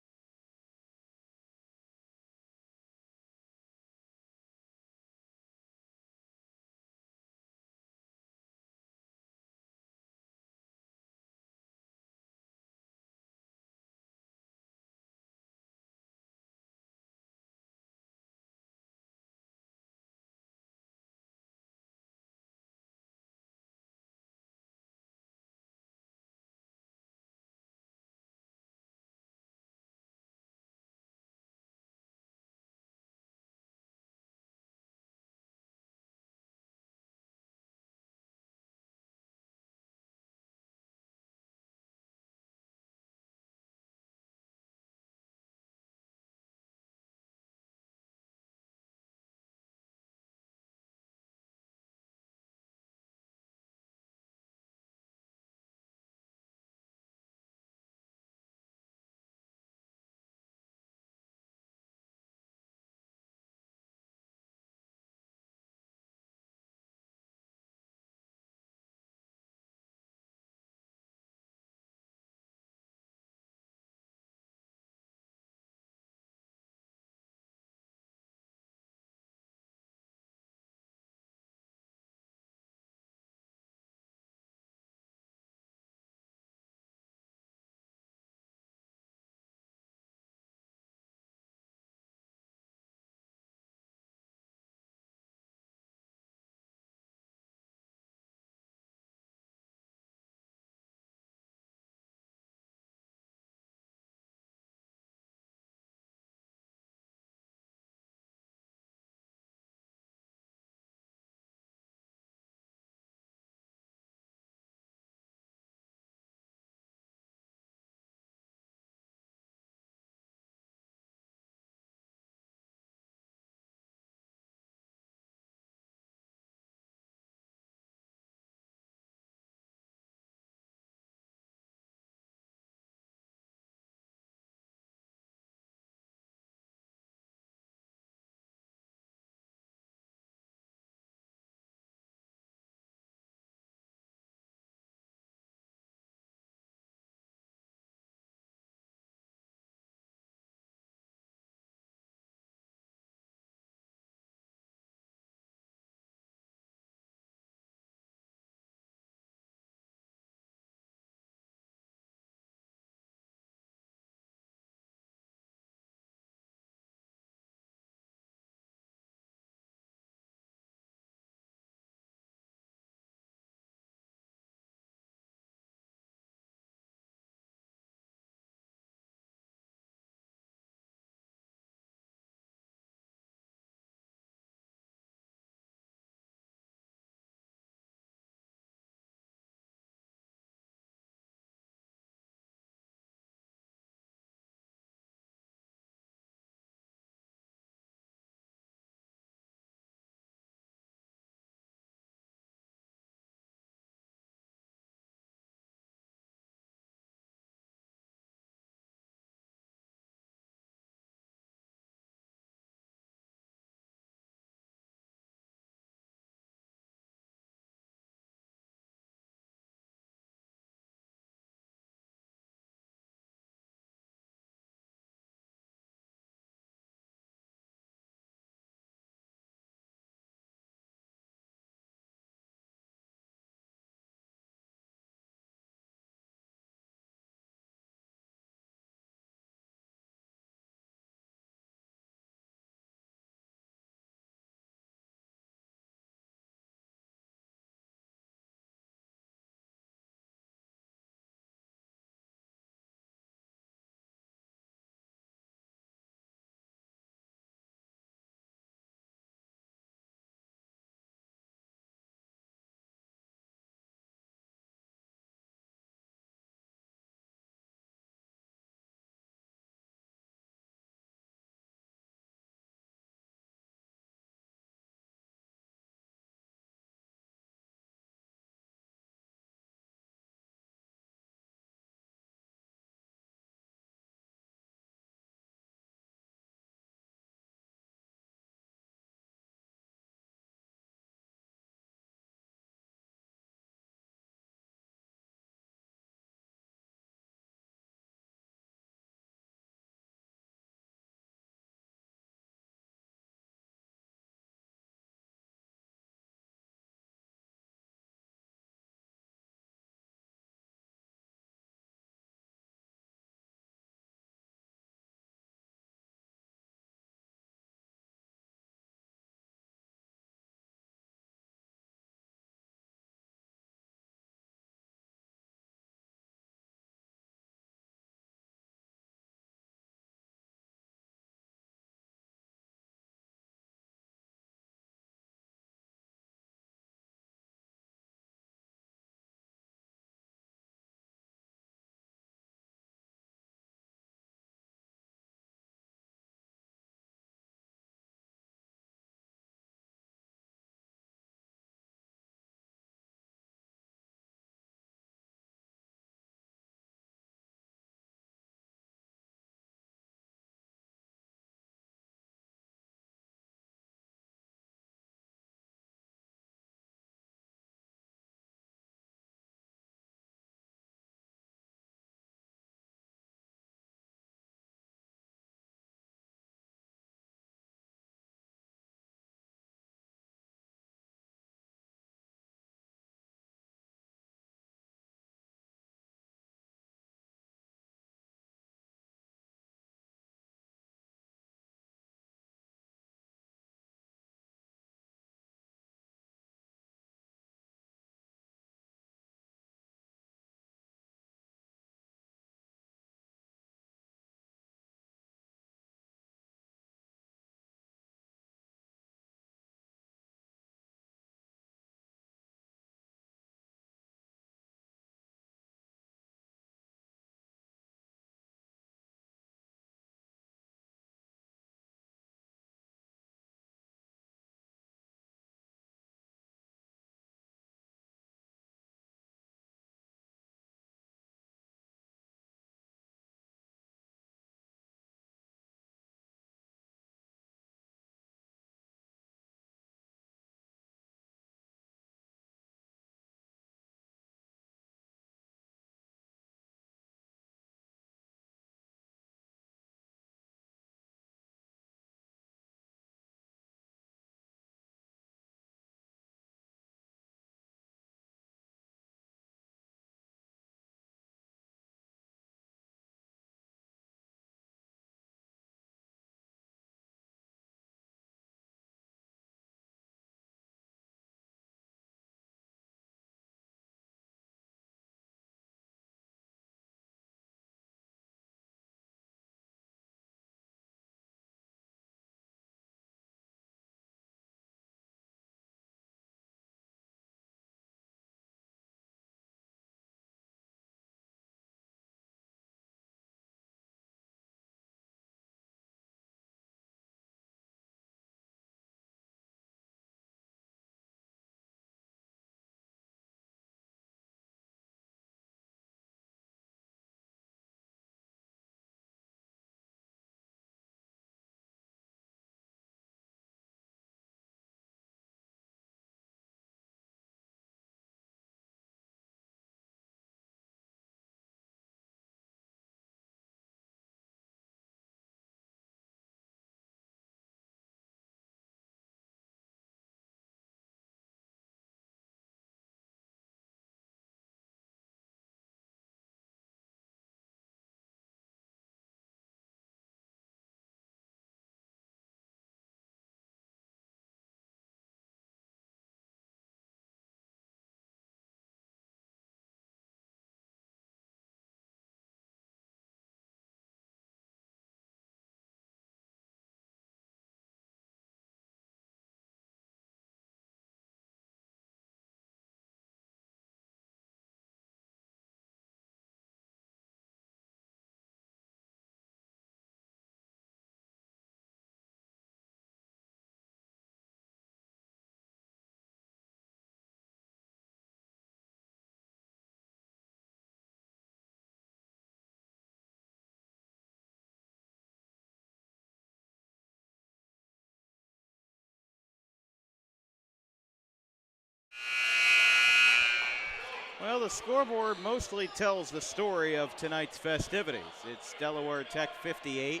Well, the scoreboard mostly tells the story of tonight's festivities. It's Delaware Tech 58,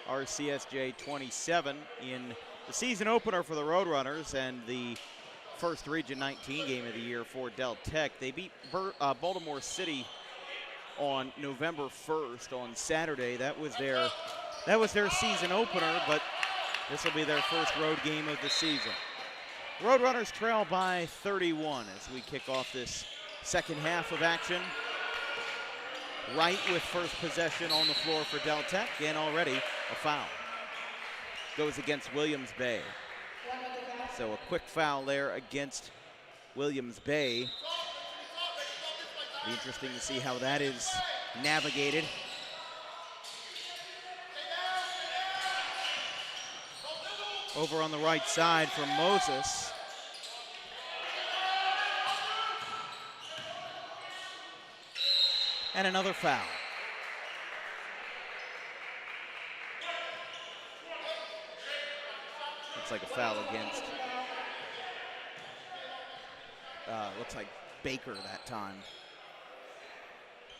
RCSJ 27 in the season opener for the Roadrunners and the first Region 19 game of the year for Del Tech. They beat Baltimore City on November 1st on Saturday. That was their season opener, but this will be their first road game of the season. Roadrunners trail by 31 as we kick off this second half of action. Wright with first possession on the floor for Del Tech, and already a foul. Goes against Williams Bay. So a quick foul there against Williams Bay. Be interesting to see how that is navigated. Over on the right side for Moses. And another foul. Looks like a foul against, looks like Baker that time.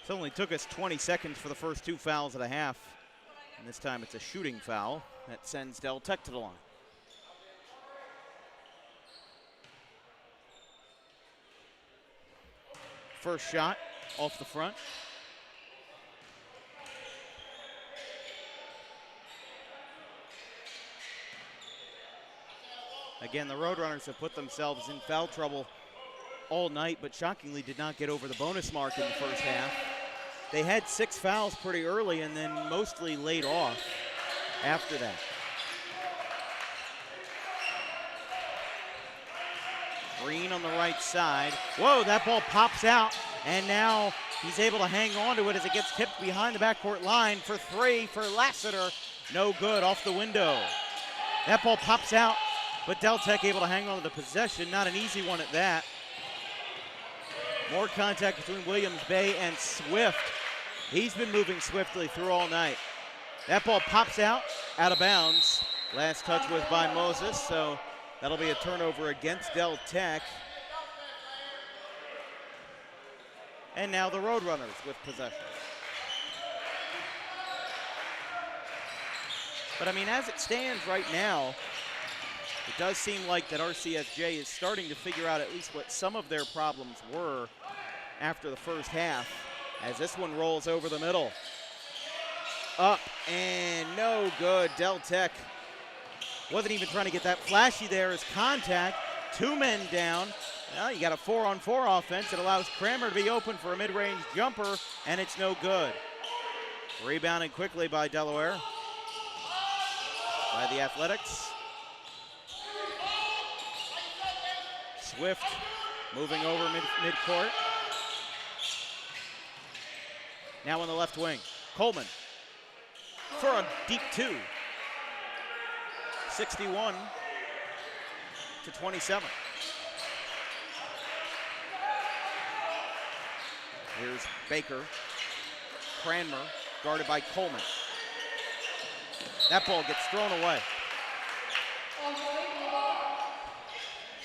It only took us 20 seconds for the first two fouls of the half. And this time it's a shooting foul that sends Del Tech to the line. First shot off the front. Again, the Roadrunners have put themselves in foul trouble all night, but shockingly did not get over the bonus mark in the first half. They had 6 fouls pretty early and then mostly laid off after that. Green on the right side. Whoa, that ball pops out, and now he's able to hang on to it as it gets tipped behind the backcourt line for 3 for Lassiter. No good, off the window. That ball pops out, but Del Tech able to hang on to the possession. Not an easy one at that. More contact between Williams Bay and Swift. He's been moving swiftly through all night. That ball pops out of bounds. Last touch was by Moses, so that'll be a turnover against Del Tech. And now the Roadrunners with possession. But I mean, as it stands right now, it does seem like that RCSJ is starting to figure out at least what some of their problems were after the first half, as this one rolls over the middle. Up and no good. Del Tech wasn't even trying to get that flashy there as contact. 2 men down. Well, you got a 4-on-4 offense. It allows Kramer to be open for a mid-range jumper, and it's no good. Rebounded quickly by Delaware. By the Athletics. Swift moving over mid-court. Now on the left wing. Coleman for a deep 2. 61-27. Here's Baker. Cranmer guarded by Coleman. That ball gets thrown away.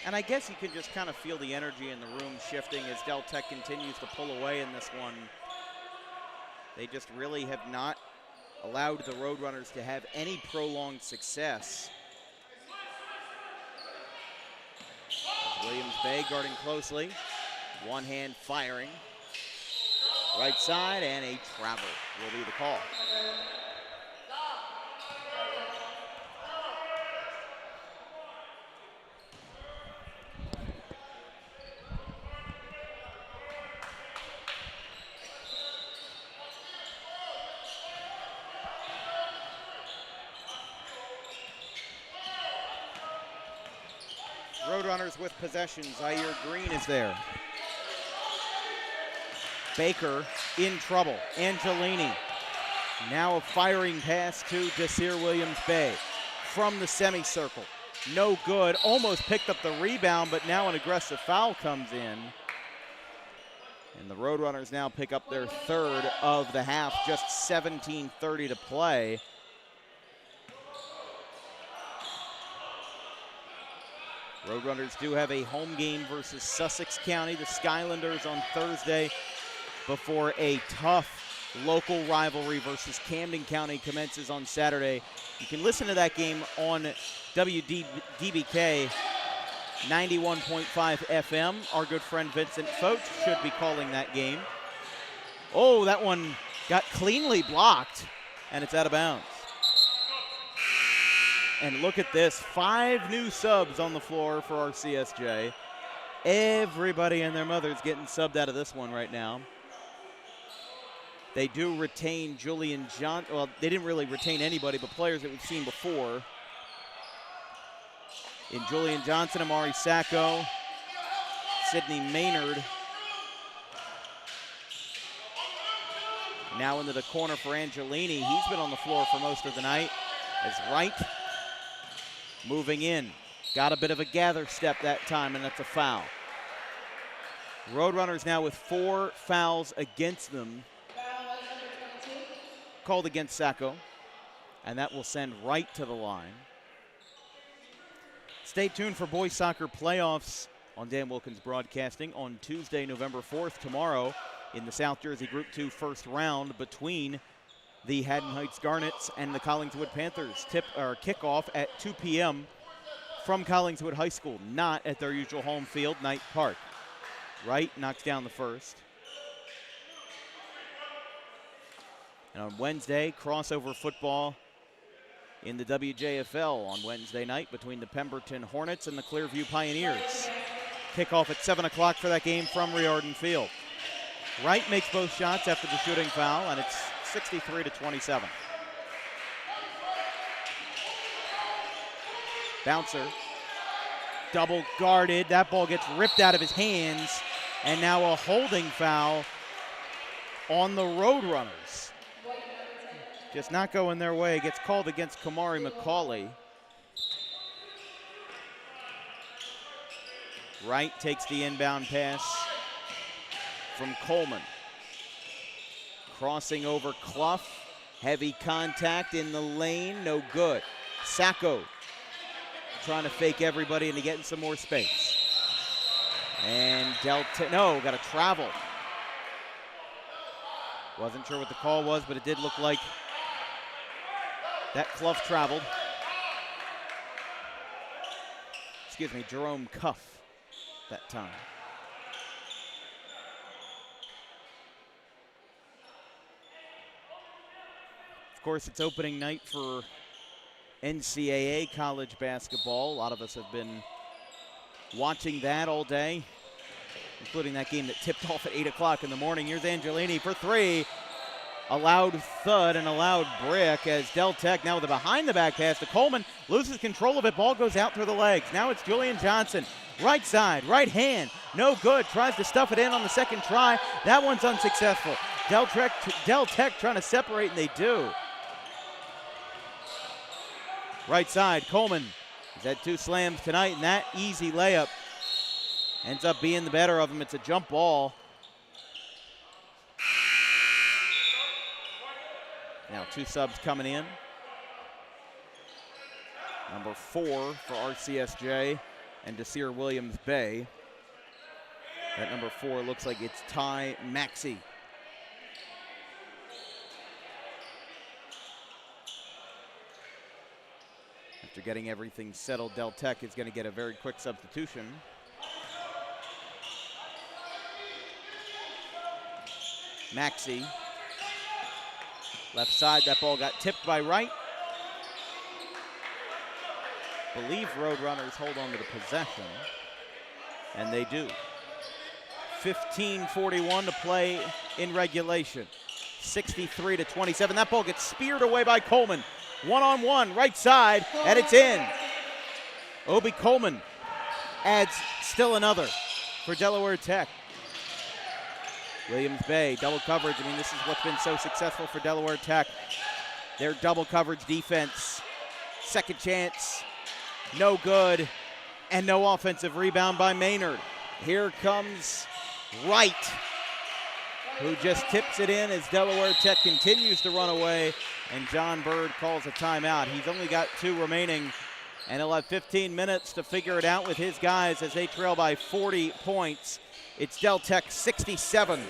And I guess you can just kind of feel the energy in the room shifting as Del Tech continues to pull away in this one. They just really have not allowed the Roadrunners to have any prolonged success. Williams Bay guarding closely. One hand firing. Right side, and a travel will be the call. Roadrunners with possession. Zaire Green is there. Baker in trouble. Angelini. Now a firing pass to Desir Williams Bay from the semicircle. No good. Almost picked up the rebound, but now an aggressive foul comes in. And the Roadrunners now pick up their 3rd of the half. Just 17:30 to play. Roadrunners do have a home game versus Sussex County, the Skylanders, on Thursday, before a tough local rivalry versus Camden County commences on Saturday. You can listen to that game on WDBK 91.5 FM. Our good friend Vincent Foch should be calling that game. Oh, that one got cleanly blocked, and it's out of bounds. And look at this, 5 new subs on the floor for RCSJ. Everybody and their mother's getting subbed out of this one right now. They do retain Julian Johnson. Well, they didn't really retain anybody, but players that we've seen before. In Julian Johnson, Amari Sacco, Sidney Maynard. Now into the corner for Angelini. He's been on the floor for most of the night. As Wright moving in. Got a bit of a gather step that time, and that's a foul. Roadrunners now with 4 fouls against them. Called against Sacco, and that will send Wright to the line. Stay tuned for boys soccer playoffs on Dan Wilkins Broadcasting on Tuesday, November 4th, tomorrow in the South Jersey Group 2 first round between the Haddon Heights Garnets and the Collingswood Panthers. Kickoff at 2 p.m. from Collingswood High School, not at their usual home field, Knight Park. Wright knocks down the first. And on Wednesday, crossover football in the WJFL on Wednesday night between the Pemberton Hornets and the Clearview Pioneers. Kickoff at 7 o'clock for that game from Riordan Field. Wright makes both shots after the shooting foul, and it's 63-27. Bouncer, double guarded. That ball gets ripped out of his hands, and now a holding foul on the Roadrunners. Just not going their way. Gets called against Kamari McCauley. Wright takes the inbound pass from Coleman. Crossing over Clough. Heavy contact in the lane. No good. Sacco trying to fake everybody into getting some more space. And got to travel. Wasn't sure what the call was, but it did look like that Clough traveled. Excuse me, Jerome Cuff that time. Of course, it's opening night for NCAA college basketball. A lot of us have been watching that all day, including that game that tipped off at 8 o'clock in the morning. Here's Angelini for 3. A loud thud and a loud brick as Del Tech now with a behind-the-back pass to Coleman. Loses control of it. Ball goes out through the legs. Now it's Julian Johnson. Right side, right hand. No good. Tries to stuff it in on the second try. That one's unsuccessful. Del Tech trying to separate, and they do. Right side, Coleman. He's had 2 slams tonight, and that easy layup ends up being the better of him. It's a jump ball. Now 2 subs coming in. Number 4 for RCSJ and Desir Williams-Bay. That number 4 looks like it's Ty Maxey. After getting everything settled, Del Tech is going to get a very quick substitution. Maxey. Left side, that ball got tipped by Wright. Believe Roadrunners hold on to the possession, and they do. 15:41 to play in regulation. 63-27. That ball gets speared away by Coleman. One-on-one, right side, and it's in. Obi Coleman adds still another for Delaware Tech. Williams-Bay, double coverage. I mean, this is what's been so successful for Delaware Tech. Their double coverage defense. Second chance, no good, and no offensive rebound by Maynard. Here comes Wright, who just tips it in as Delaware Tech continues to run away, and John Bird calls a timeout. He's only got 2 remaining And he'll have 15 minutes to figure it out with his guys as they trail by 40 points. It's Del Tech 67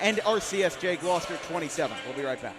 and RCSJ-Gloucester 27. We'll be right back.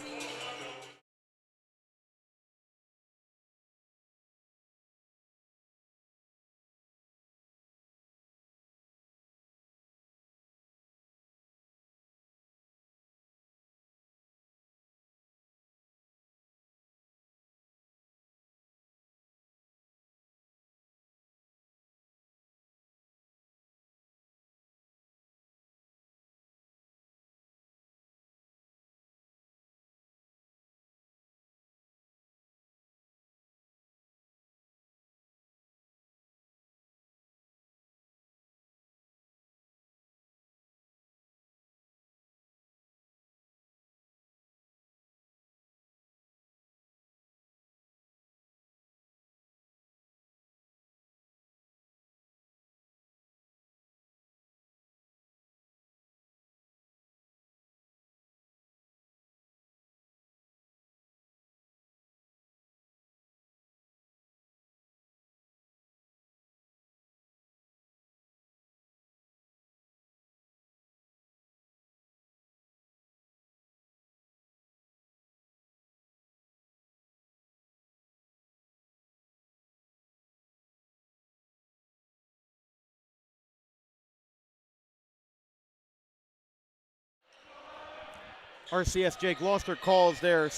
RCSJ-Gloucester calls their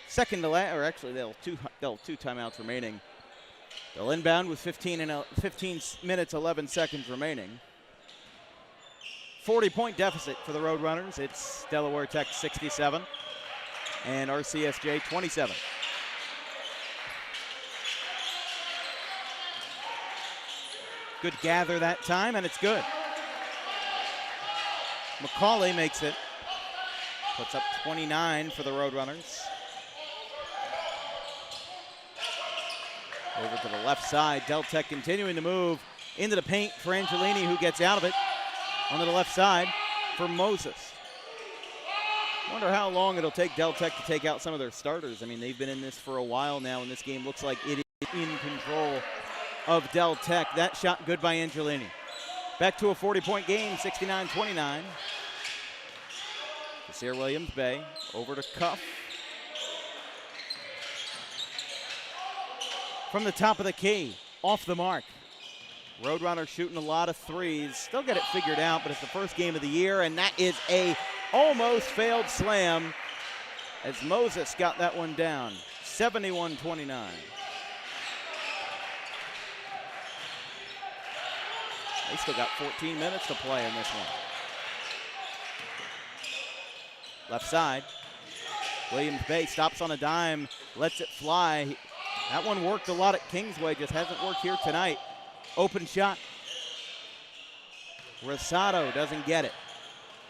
second to last, or actually they'll have two timeouts remaining. They'll inbound with 15 minutes, 11 seconds remaining. 40-point deficit for the Roadrunners. It's Delaware Tech 67 and RCSJ 27. Good gather that time, and it's good. McCauley makes it. Puts up 29 for the Roadrunners. Over to the left side, Del Tech continuing to move into the paint for Angelini, who gets out of it. Onto the left side for Moses. Wonder how long it'll take Del Tech to take out some of their starters. I mean, they've been in this for a while now, and this game looks like it is in control of Del Tech. That shot good by Angelini. Back to a 40-point game, 69-29. Desir Williams-Bay over to Cuff. From the top of the key, off the mark. Roadrunner shooting a lot of threes. Still got it figured out, but it's the first game of the year, and that is a almost failed slam as Moses got that one down. 71-29. They still got 14 minutes to play in this one. Left side, Williams-Bay stops on a dime, lets it fly. That one worked a lot at Kingsway, just hasn't worked here tonight. Open shot. Rosado doesn't get it.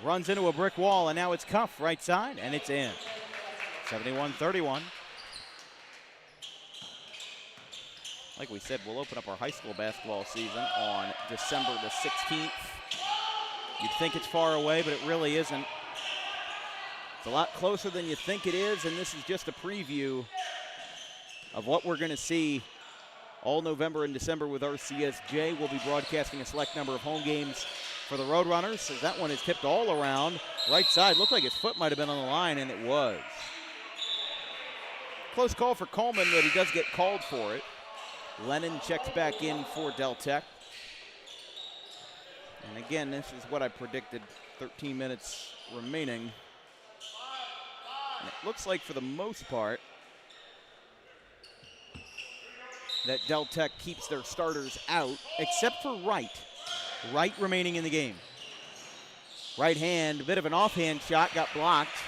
Runs into a brick wall, and now it's Cuff right side, and it's in. 71-31. Like we said, we'll open up our high school basketball season on December the 16th. You'd think it's far away, but it really isn't. It's a lot closer than you think it is, and this is just a preview of what we're going to see all November and December with RCSJ. We'll be broadcasting a select number of home games for the Roadrunners, as that one is tipped all around. Right side, looked like his foot might have been on the line, and it was. Close call for Coleman, but he does get called for it. Lennon checks back in for Del Tech. And again, this is what I predicted, 13 minutes remaining. And it looks like for the most part that Del Tech keeps their starters out, except for Wright. Wright remaining in the game. Right hand, a bit of an offhand shot, got blocked.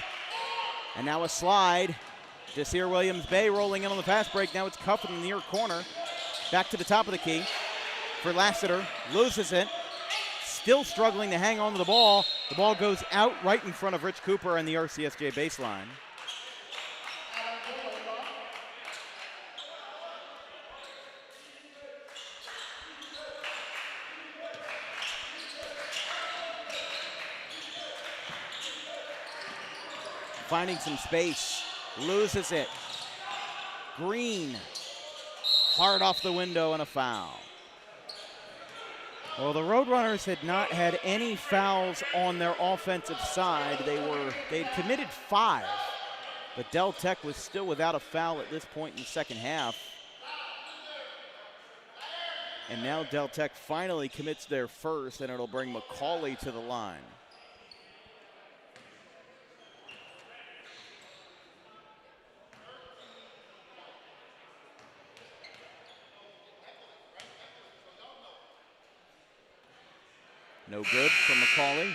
And now a slide. Desir Williams-Bay rolling in on the fast break. Now it's Cuff in the near corner. Back to the top of the key for Lassiter. Loses it. Still struggling to hang on to the ball. The ball goes out right in front of Rich Cooper and the RCSJ baseline. Finding some space, loses it. Green Hard off the window and a foul. Well, the Roadrunners had not had any fouls on their offensive side. They'd committed 5, but Del Tech was still without a foul at this point in the second half. And now Del Tech finally commits their first, and it'll bring McCauley to the line. No good from McCauley.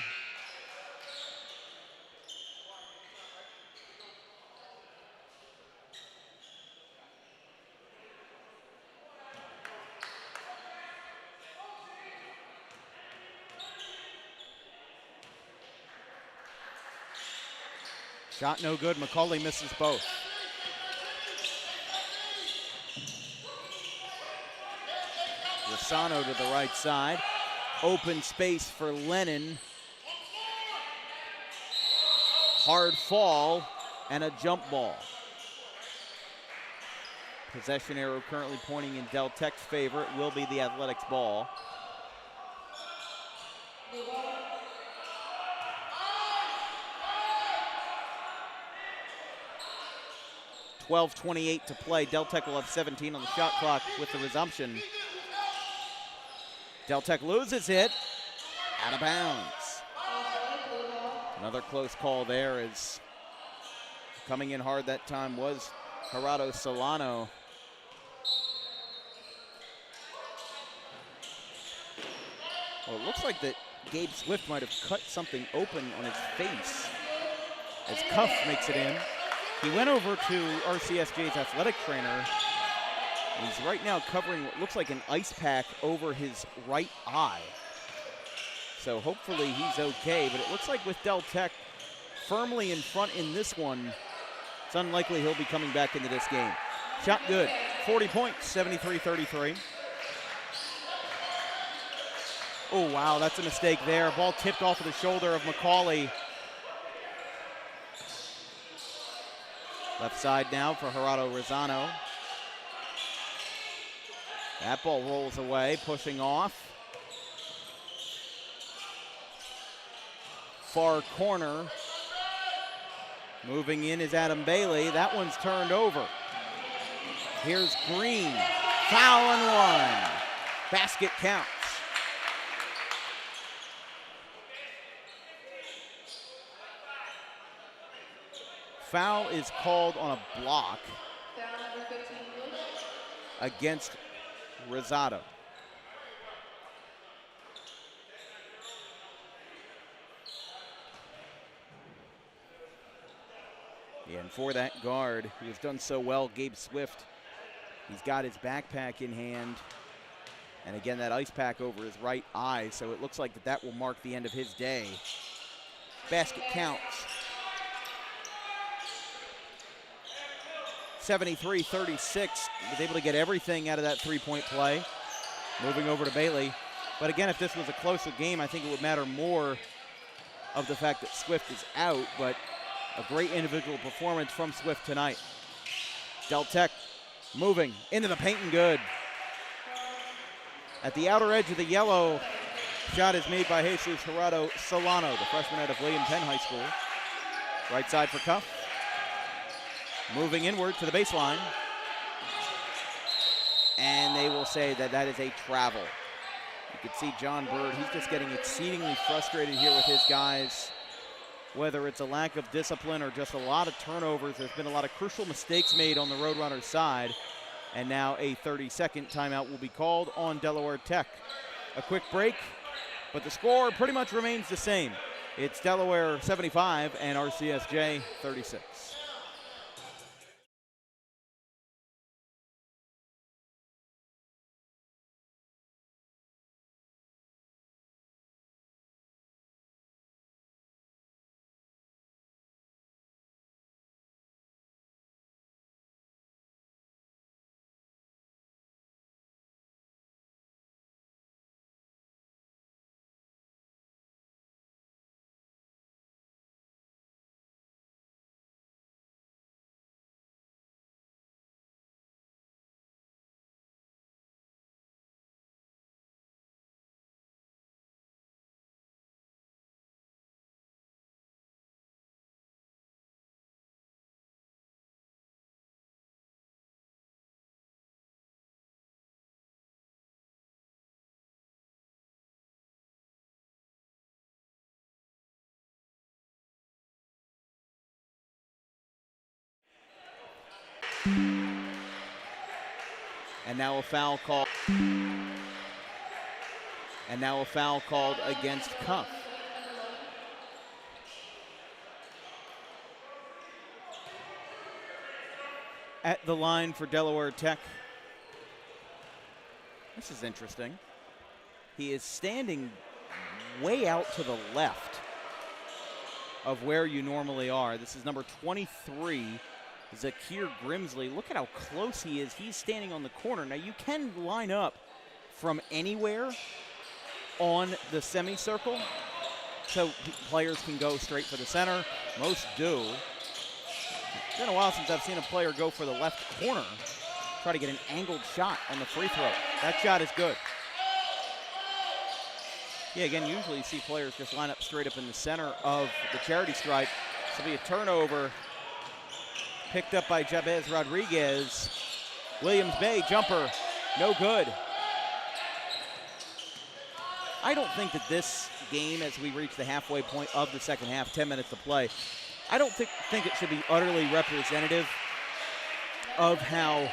Shot no good. McCauley misses both. Rosano to the right side. Open space for Lennon. Hard fall and a jump ball. Possession arrow currently pointing in Del Tech's favor. It will be the Athletics ball. .12:28 to play. Del Tech will have 17 on the shot clock with the resumption. Del Tech loses it, out of bounds. Another close call there, as coming in hard that time was Gerardo Solano. Well, it looks like that Gabe Swift might have cut something open on his face as Cuff makes it in. He went over to RCSJ's athletic trainer. He's right now covering what looks like an ice pack over his right eye. So hopefully he's okay, but it looks like with Del Tech firmly in front in this one, it's unlikely he'll be coming back into this game. Shot good, 40 points, 73-33. Oh, wow, that's a mistake there. Ball tipped off of the shoulder of McCauley. Left side now for Gerardo Rosano. That ball rolls away, pushing off. Far corner. Moving in is Adam Bailey. That one's turned over. Here's Green. Foul and one. Basket counts. Foul is called on a block against Rosado. Yeah, and for that guard who has done so well, Gabe Swift, he's got his backpack in hand. And again, that ice pack over his right eye, so it looks like that will mark the end of his day. Basket counts. 73-36, was able to get everything out of that three-point play. Moving over to Bailey. But again, if this was a closer game, I think it would matter more of the fact that Swift is out, but a great individual performance from Swift tonight. Del Tech moving into the paint and good. At the outer edge of the yellow, shot is made by Jesus Gerardo Solano, the freshman out of William Penn High School. Right side for Cuff. Moving inward to the baseline. And they will say that that is a travel. You can see John Bird, he's just getting exceedingly frustrated here with his guys. Whether it's a lack of discipline or just a lot of turnovers, there's been a lot of crucial mistakes made on the Roadrunners side. And now a 30-second timeout will be called on Delaware Tech. A quick break, but the score pretty much remains the same. It's Delaware 75 and RCSJ 36. And now a foul call. And now a foul called against Cuff. At the line for Delaware Tech. This is interesting. He is standing way out to the left of where you normally are. This is number 23, Zakir Grimsley. Look at how close he is. He's standing on the corner. Now, you can line up from anywhere on the semicircle, so players can go straight for the center. Most do. It's been a while since I've seen a player go for the left corner, try to get an angled shot on the free throw. That shot is good. Yeah, again, usually you see players just line up straight up in the center of the charity stripe. This will be a turnover picked up by Jabez Rodriguez. Williams Bay jumper, no good. I don't think that this game, as we reach the halfway point of the second half, 10 minutes to play, I don't think it should be utterly representative of how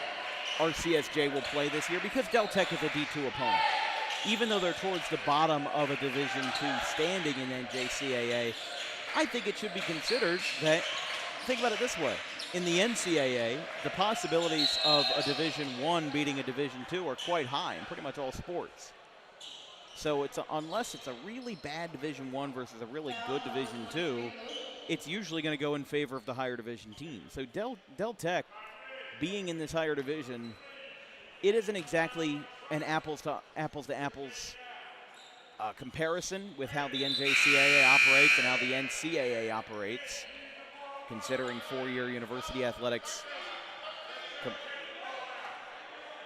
RCSJ will play this year, because Del Tech is a D2 opponent. Even though they're towards the bottom of a Division II standing in NJCAA, I think it should be considered that, think about it this way, in the NCAA, the possibilities of a Division I beating a Division II are quite high in pretty much all sports. So unless it's a really bad Division I versus a really good Division II, it's usually going to go in favor of the higher division team. So Del Tech, being in this higher division, it isn't exactly an apples to apples comparison with how the NJCAA operates and how the NCAA operates, considering four-year university athletics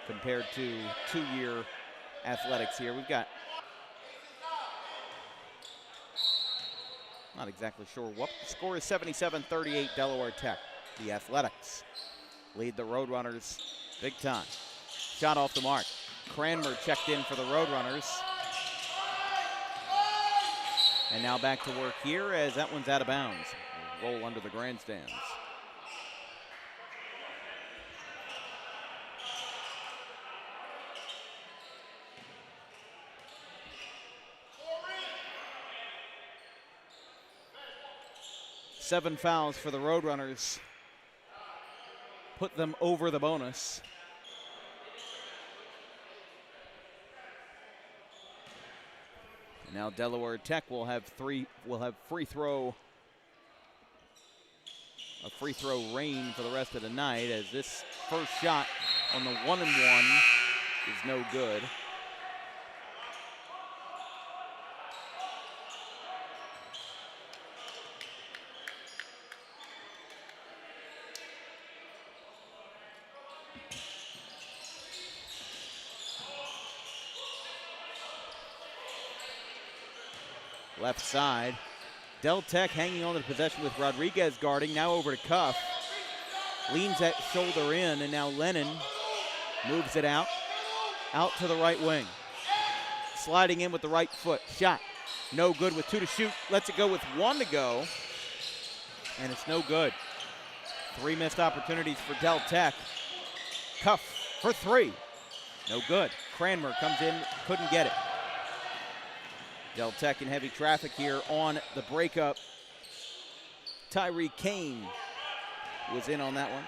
compared to two-year athletics here. We've got, not exactly sure what. The score is 77-38 Delaware Tech. The Athletics lead the Roadrunners big time. Shot off the mark. Cranmer checked in for the Roadrunners. And now back to work here as that one's out of bounds. Roll under the grandstands. Seven fouls for the Roadrunners. Put them over the bonus. And now Delaware Tech will have free throw rain for the rest of the night, as this first shot on the 1-and-1 is no good. Left side. Del Tech hanging on to the possession with Rodriguez guarding. Now over to Cuff. Leans that shoulder in, and now Lennon moves it out to the right wing. Sliding in with the right foot. Shot. No good with 2 to shoot. Lets it go with 1 to go. And it's no good. 3 missed opportunities for Del Tech. Cuff for 3. No good. Cranmer comes in, couldn't get it. Del Tech in heavy traffic here on the breakup. Tyree Kane was in on that one.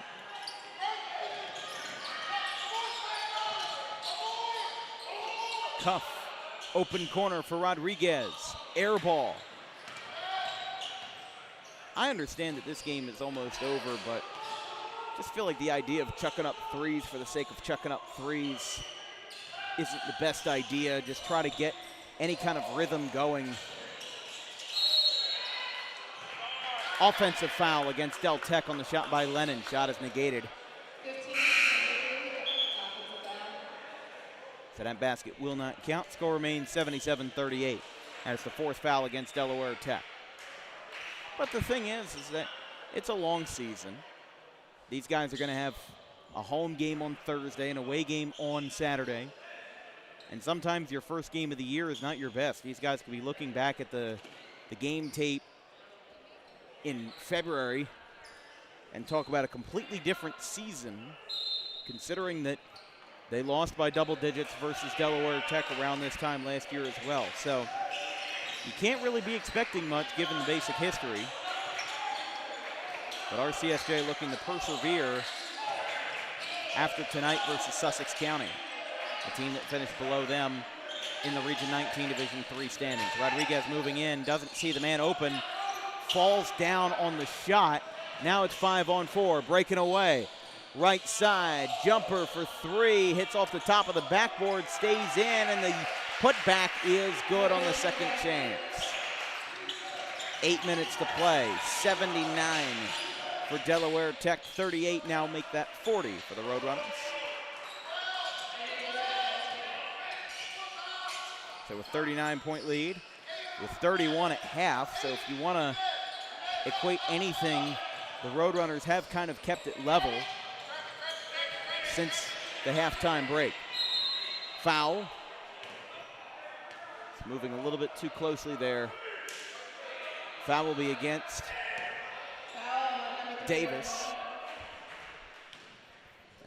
Cuff, open corner for Rodriguez. Air ball. I understand that this game is almost over, but just feel like the idea of chucking up threes for the sake of chucking up threes isn't the best idea. Just try to get any kind of rhythm going. Offensive foul against Del Tech on the shot by Lennon. Shot is negated. So that basket will not count. Score remains 77-38. That's the 4th foul against Delaware Tech. But the thing is that it's a long season. These guys are going to have a home game on Thursday, an away game on Saturday. And sometimes your first game of the year is not your best. These guys could be looking back at the game tape in February and talk about a completely different season, considering that they lost by double digits versus Delaware Tech around this time last year as well. So you can't really be expecting much given the basic history. But RCSJ looking to persevere after tonight versus Sussex County, a team that finished below them in the Region 19 Division III standings. Rodriguez moving in, doesn't see the man open, falls down on the shot. Now it's 5-on-4, breaking away. Right side, jumper for three, hits off the top of the backboard, stays in, and the putback is good on the second chance. 8 minutes to play, 79 for Delaware Tech, 38 now make that 40 for the Roadrunners. So a 39-point lead with 31 at half. So if you want to equate anything, the Roadrunners have kind of kept it level since the halftime break. Foul. It's moving a little bit too closely there. Foul will be against Davis.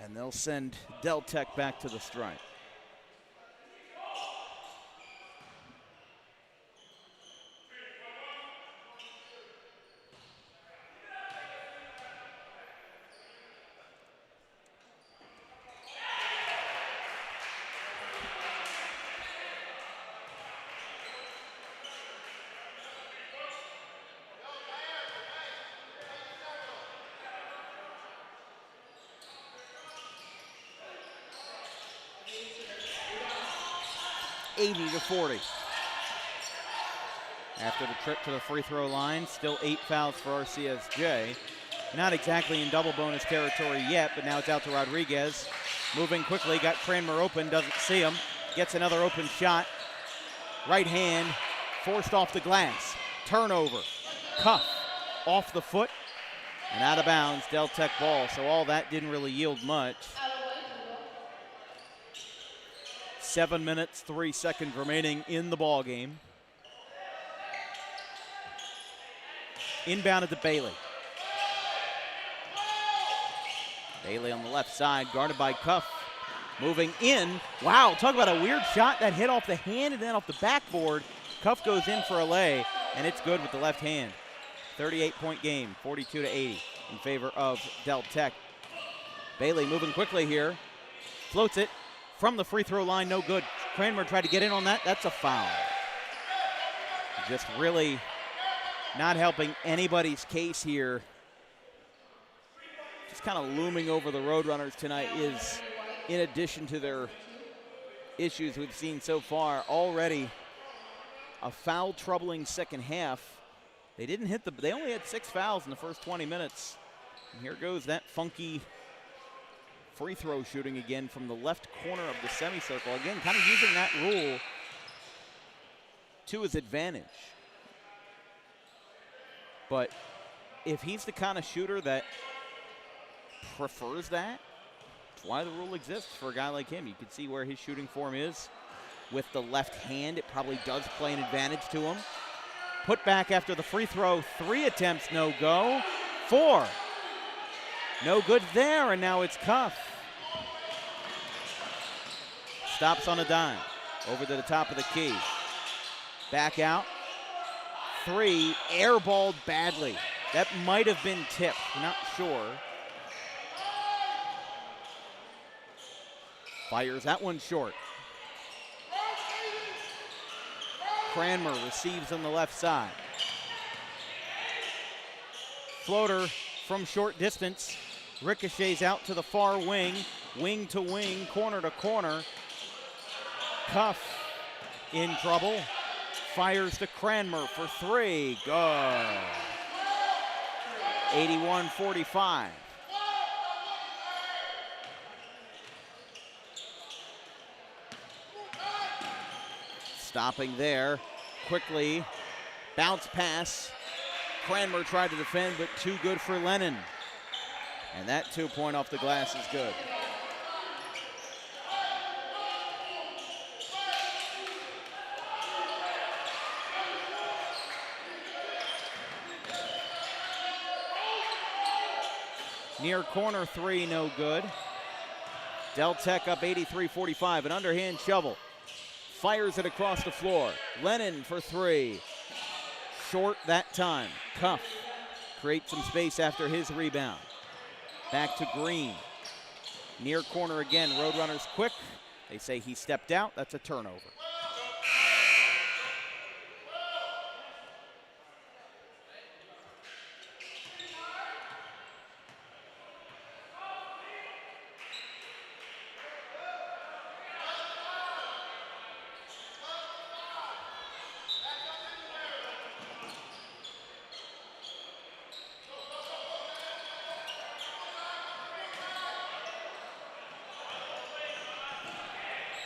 And they'll send Del Tech back to the stripe. (80-40). After the trip to the free throw line, still 8 fouls for RCSJ. Not exactly in double bonus territory yet, but now it's out to Rodriguez. Moving quickly, got Cranmer open, doesn't see him. Gets another open shot. Right hand, forced off the glass. Turnover, cuff, off the foot, and out of bounds, Del Tech ball. So all that didn't really yield much. 7 minutes, 3 seconds remaining in the ball game. Inbounded to Bailey. Bailey on the left side, guarded by Cuff. Moving in. Wow, talk about a weird shot that hit off the hand and then off the backboard. Cuff goes in for a lay, and it's good with the left hand. 38-point game, 42-80 in favor of Del Tech. Bailey moving quickly here. Floats it from the free throw line, no good. Cranmer tried to get in on that. That's a foul. Just really not helping anybody's case here. Just kind of looming over the Roadrunners tonight is, in addition to their issues we've seen so far, already a foul troubling second half. They only had 6 fouls in the first 20 minutes. And here goes that funky free throw shooting again from the left corner of the semicircle. Again, kind of using that rule to his advantage. But if he's the kind of shooter that prefers that, that's why the rule exists for a guy like him. You can see where his shooting form is. With the left hand, it probably does play an advantage to him. Put back after the free throw, 3 attempts, no go. 4. No good there, and now it's Cuff. Stops on a dime. Over to the top of the key. Back out. 3, airballed badly. That might have been tipped, not sure. Fires that one short. Cranmer receives on the left side. Floater from short distance. Ricochets out to the far wing. Wing to wing, corner to corner. Cuff in trouble. Fires to Cranmer for 3. Good. 81-45. Stopping there. Quickly. Bounce pass. Cranmer tried to defend, but too good for Lennon. And that 2-point off the glass is good. Near corner three, no good. Del Tech up 83-45, an underhand shovel. Fires it across the floor. Lennon for three. Short that time. Cuff creates some space after his rebound. Back to Green. Near corner again, Roadrunners quick. They say he stepped out, that's a turnover.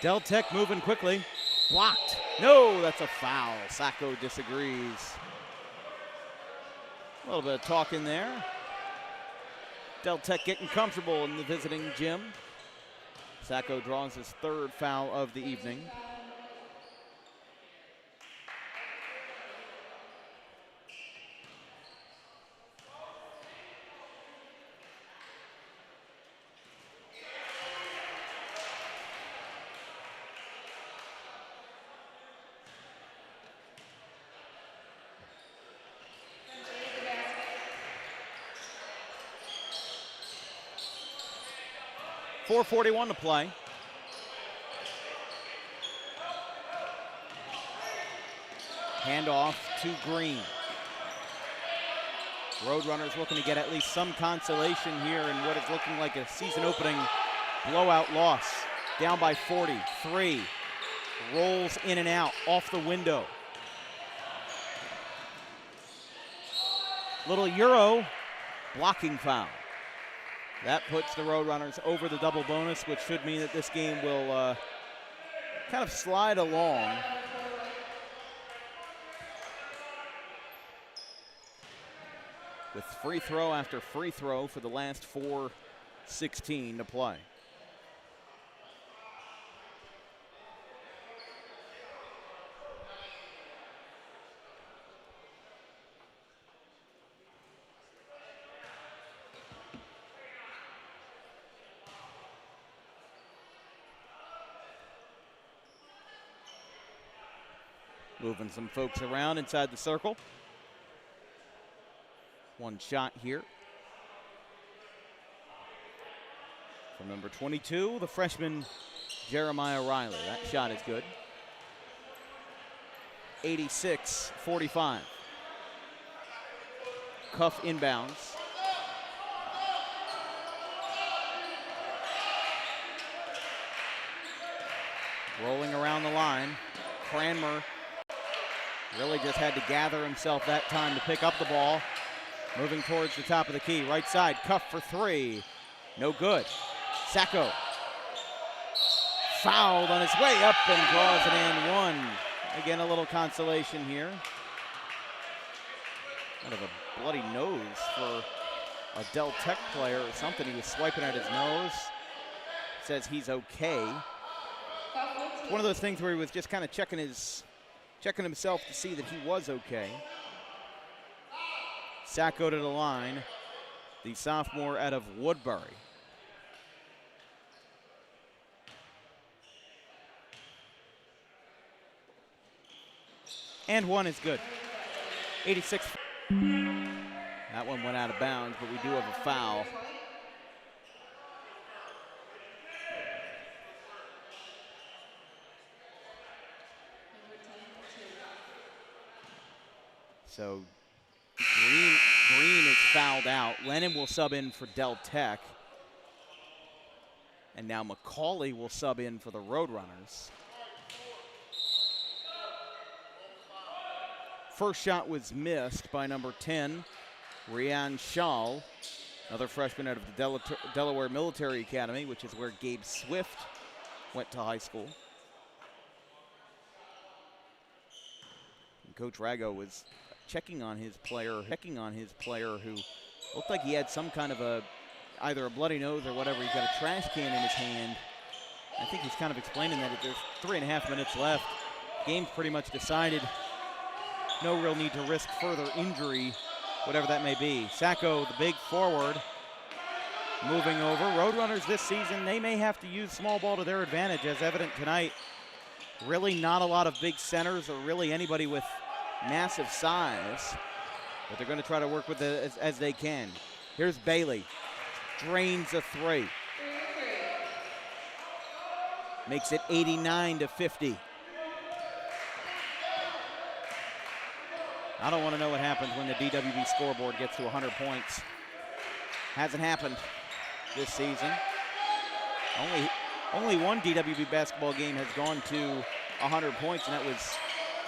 Del Tech moving quickly. Blocked. No, that's a foul. Sacco disagrees. A little bit of talking there. Del Tech getting comfortable in the visiting gym. Sacco draws his third foul of the evening. .441 to play. Handoff to Green. Roadrunners looking to get at least some consolation here in what is looking like a season opening blowout loss. Down by 43. Rolls in and out, off the window. Little Euro blocking foul. That puts the Roadrunners over the double bonus, which should mean that this game will kind of slide along. With free throw after free throw for the last 4:16 to play. Moving some folks around inside the circle. One shot here. From number 22, the freshman Jeremiah Riley. That shot is good. 86-45. Cuff inbounds. Rolling around the line. Cranmer really just had to gather himself that time to pick up the ball. Moving towards the top of the key. Right side, Cuff for three. No good. Sacco. Fouled on his way up and draws an and one. Again, a little consolation here. Kind of a bloody nose for a Del Tech player or something. He was swiping at his nose. Says he's okay. One of those things where he was just kind of checking himself to see that he was okay. Sacco to the line, the sophomore out of Woodbury. And one is good. 86. That one went out of bounds, but we do have a foul. So Green is fouled out. Lennon will sub in for Del Tech. And now McCauley will sub in for the Roadrunners. First shot was missed by number 10, Rian Schall, another freshman out of the Delaware Military Academy, which is where Gabe Swift went to high school. And Coach Rago was checking on his player who looked like he had some kind of either a bloody nose or whatever. He's got a trash can in his hand. I think he's kind of explaining that there's 3.5 minutes left. Game's pretty much decided. No real need to risk further injury, whatever that may be. Sacco, the big forward, moving over. Roadrunners this season, they may have to use small ball to their advantage, as evident tonight. Really not a lot of big centers or really anybody with massive size, but they're going to try to work with it as they can. Here's Bailey. Drains a three. Makes it 89-50. I don't want to know what happens when the DWB scoreboard gets to 100 points. Hasn't happened this season. Only one DWB basketball game has gone to 100 points, and that was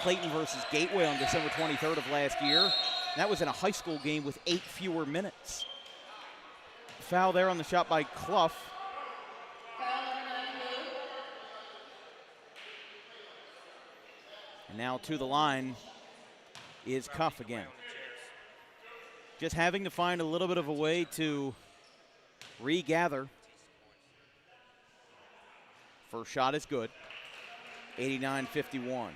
Clayton versus Gateway on December 23rd of last year. That was in a high school game with 8 fewer minutes. Foul there on the shot by Clough. And now to the line is Cuff again. Just having to find a little bit of a way to regather. First shot is good. 89-51.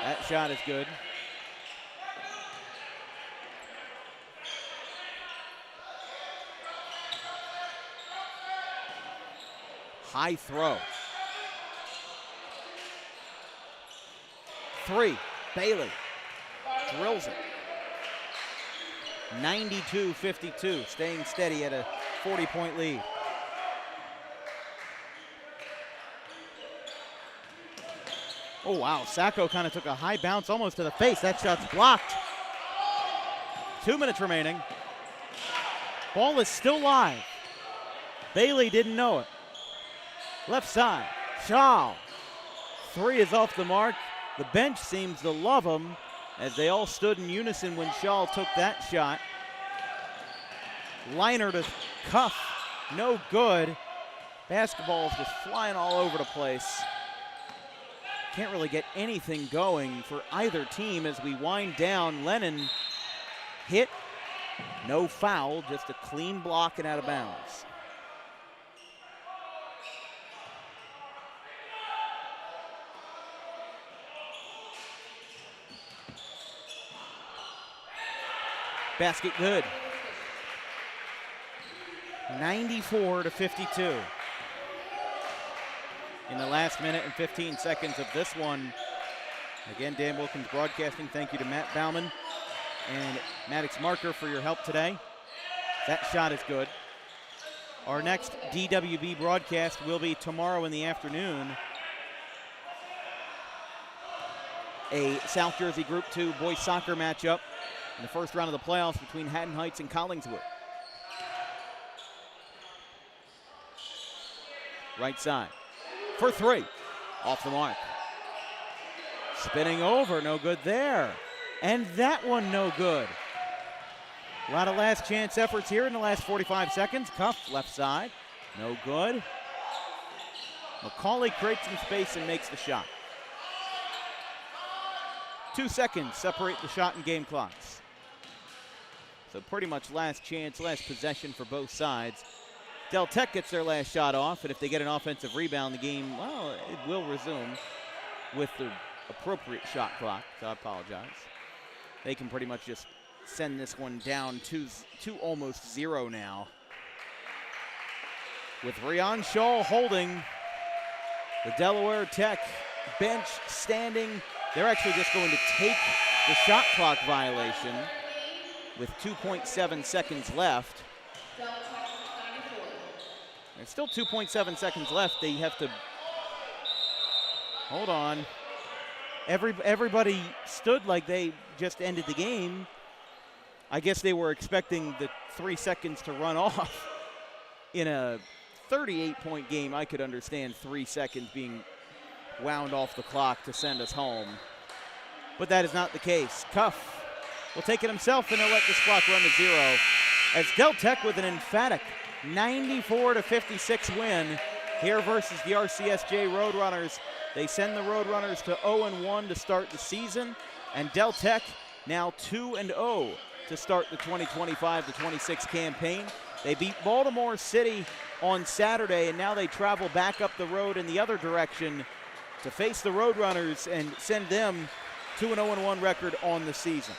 That shot is good. High throw. Three, Bailey drills it. 92-52, staying steady at a 40-point lead. Oh, wow, Sacco kind of took a high bounce almost to the face. That shot's blocked. 2 minutes remaining. Ball is still live. Bailey didn't know it. Left side, Shaw. Three is off the mark. The bench seems to love him as they all stood in unison when Shaw took that shot. Liner to Cuff, no good. Basketball is just flying all over the place. Can't really get anything going for either team as we wind down. Lennon hit, no foul, just a clean block and out of bounds. Basket good. 94-52. In the last minute and 15 seconds of this one. Again, Dan Wilkins Broadcasting, thank you to Matt Bauman and Maddox Marker for your help today. That shot is good. Our next DWB broadcast will be tomorrow in the afternoon. A South Jersey Group 2 boys soccer matchup in the first round of the playoffs between Haddon Heights and Collingswood. Right side for three, off the mark. Spinning over, no good there. And that one no good. A lot of last chance efforts here in the last 45 seconds. Cuff, left side, no good. McCauley creates some space and makes the shot. 2 seconds separate the shot and game clocks. So pretty much last chance, last possession for both sides. Del Tech gets their last shot off, and if they get an offensive rebound, the game, well, it will resume with the appropriate shot clock, so I apologize. They can pretty much just send this one down to almost zero now. With Rion Shaw holding, the Delaware Tech bench standing. They're actually just going to take the shot clock violation with 2.7 seconds left. There's still 2.7 seconds left. They have to, hold on. Everybody stood like they just ended the game. I guess they were expecting the 3 seconds to run off. In a 38-point game, I could understand 3 seconds being wound off the clock to send us home. But that is not the case. Cuff will take it himself, and he'll let this clock run to zero. As Del Tech with an emphatic 94-56 win here versus the RCSJ Roadrunners. They send the Roadrunners to 0-1 to start the season, and Del Tech now 2-0 to start the 2025-26 campaign. They beat Baltimore City on Saturday, and now they travel back up the road in the other direction to face the Roadrunners and send them to an 0-1 record on the season.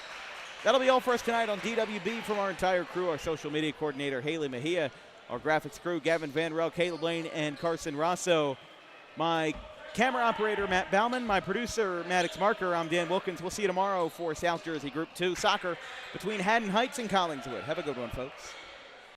That'll be all for us tonight on DWB. From our entire crew, our social media coordinator, Haley Mejia, our graphics crew, Gavin Van Rel, Caleb Lane, and Carson Rosso, my camera operator, Matt Bauman, my producer, Maddox Marker, I'm Dan Wilkins. We'll see you tomorrow for South Jersey Group 2 soccer between Haddon Heights and Collingswood. Have a good one, folks.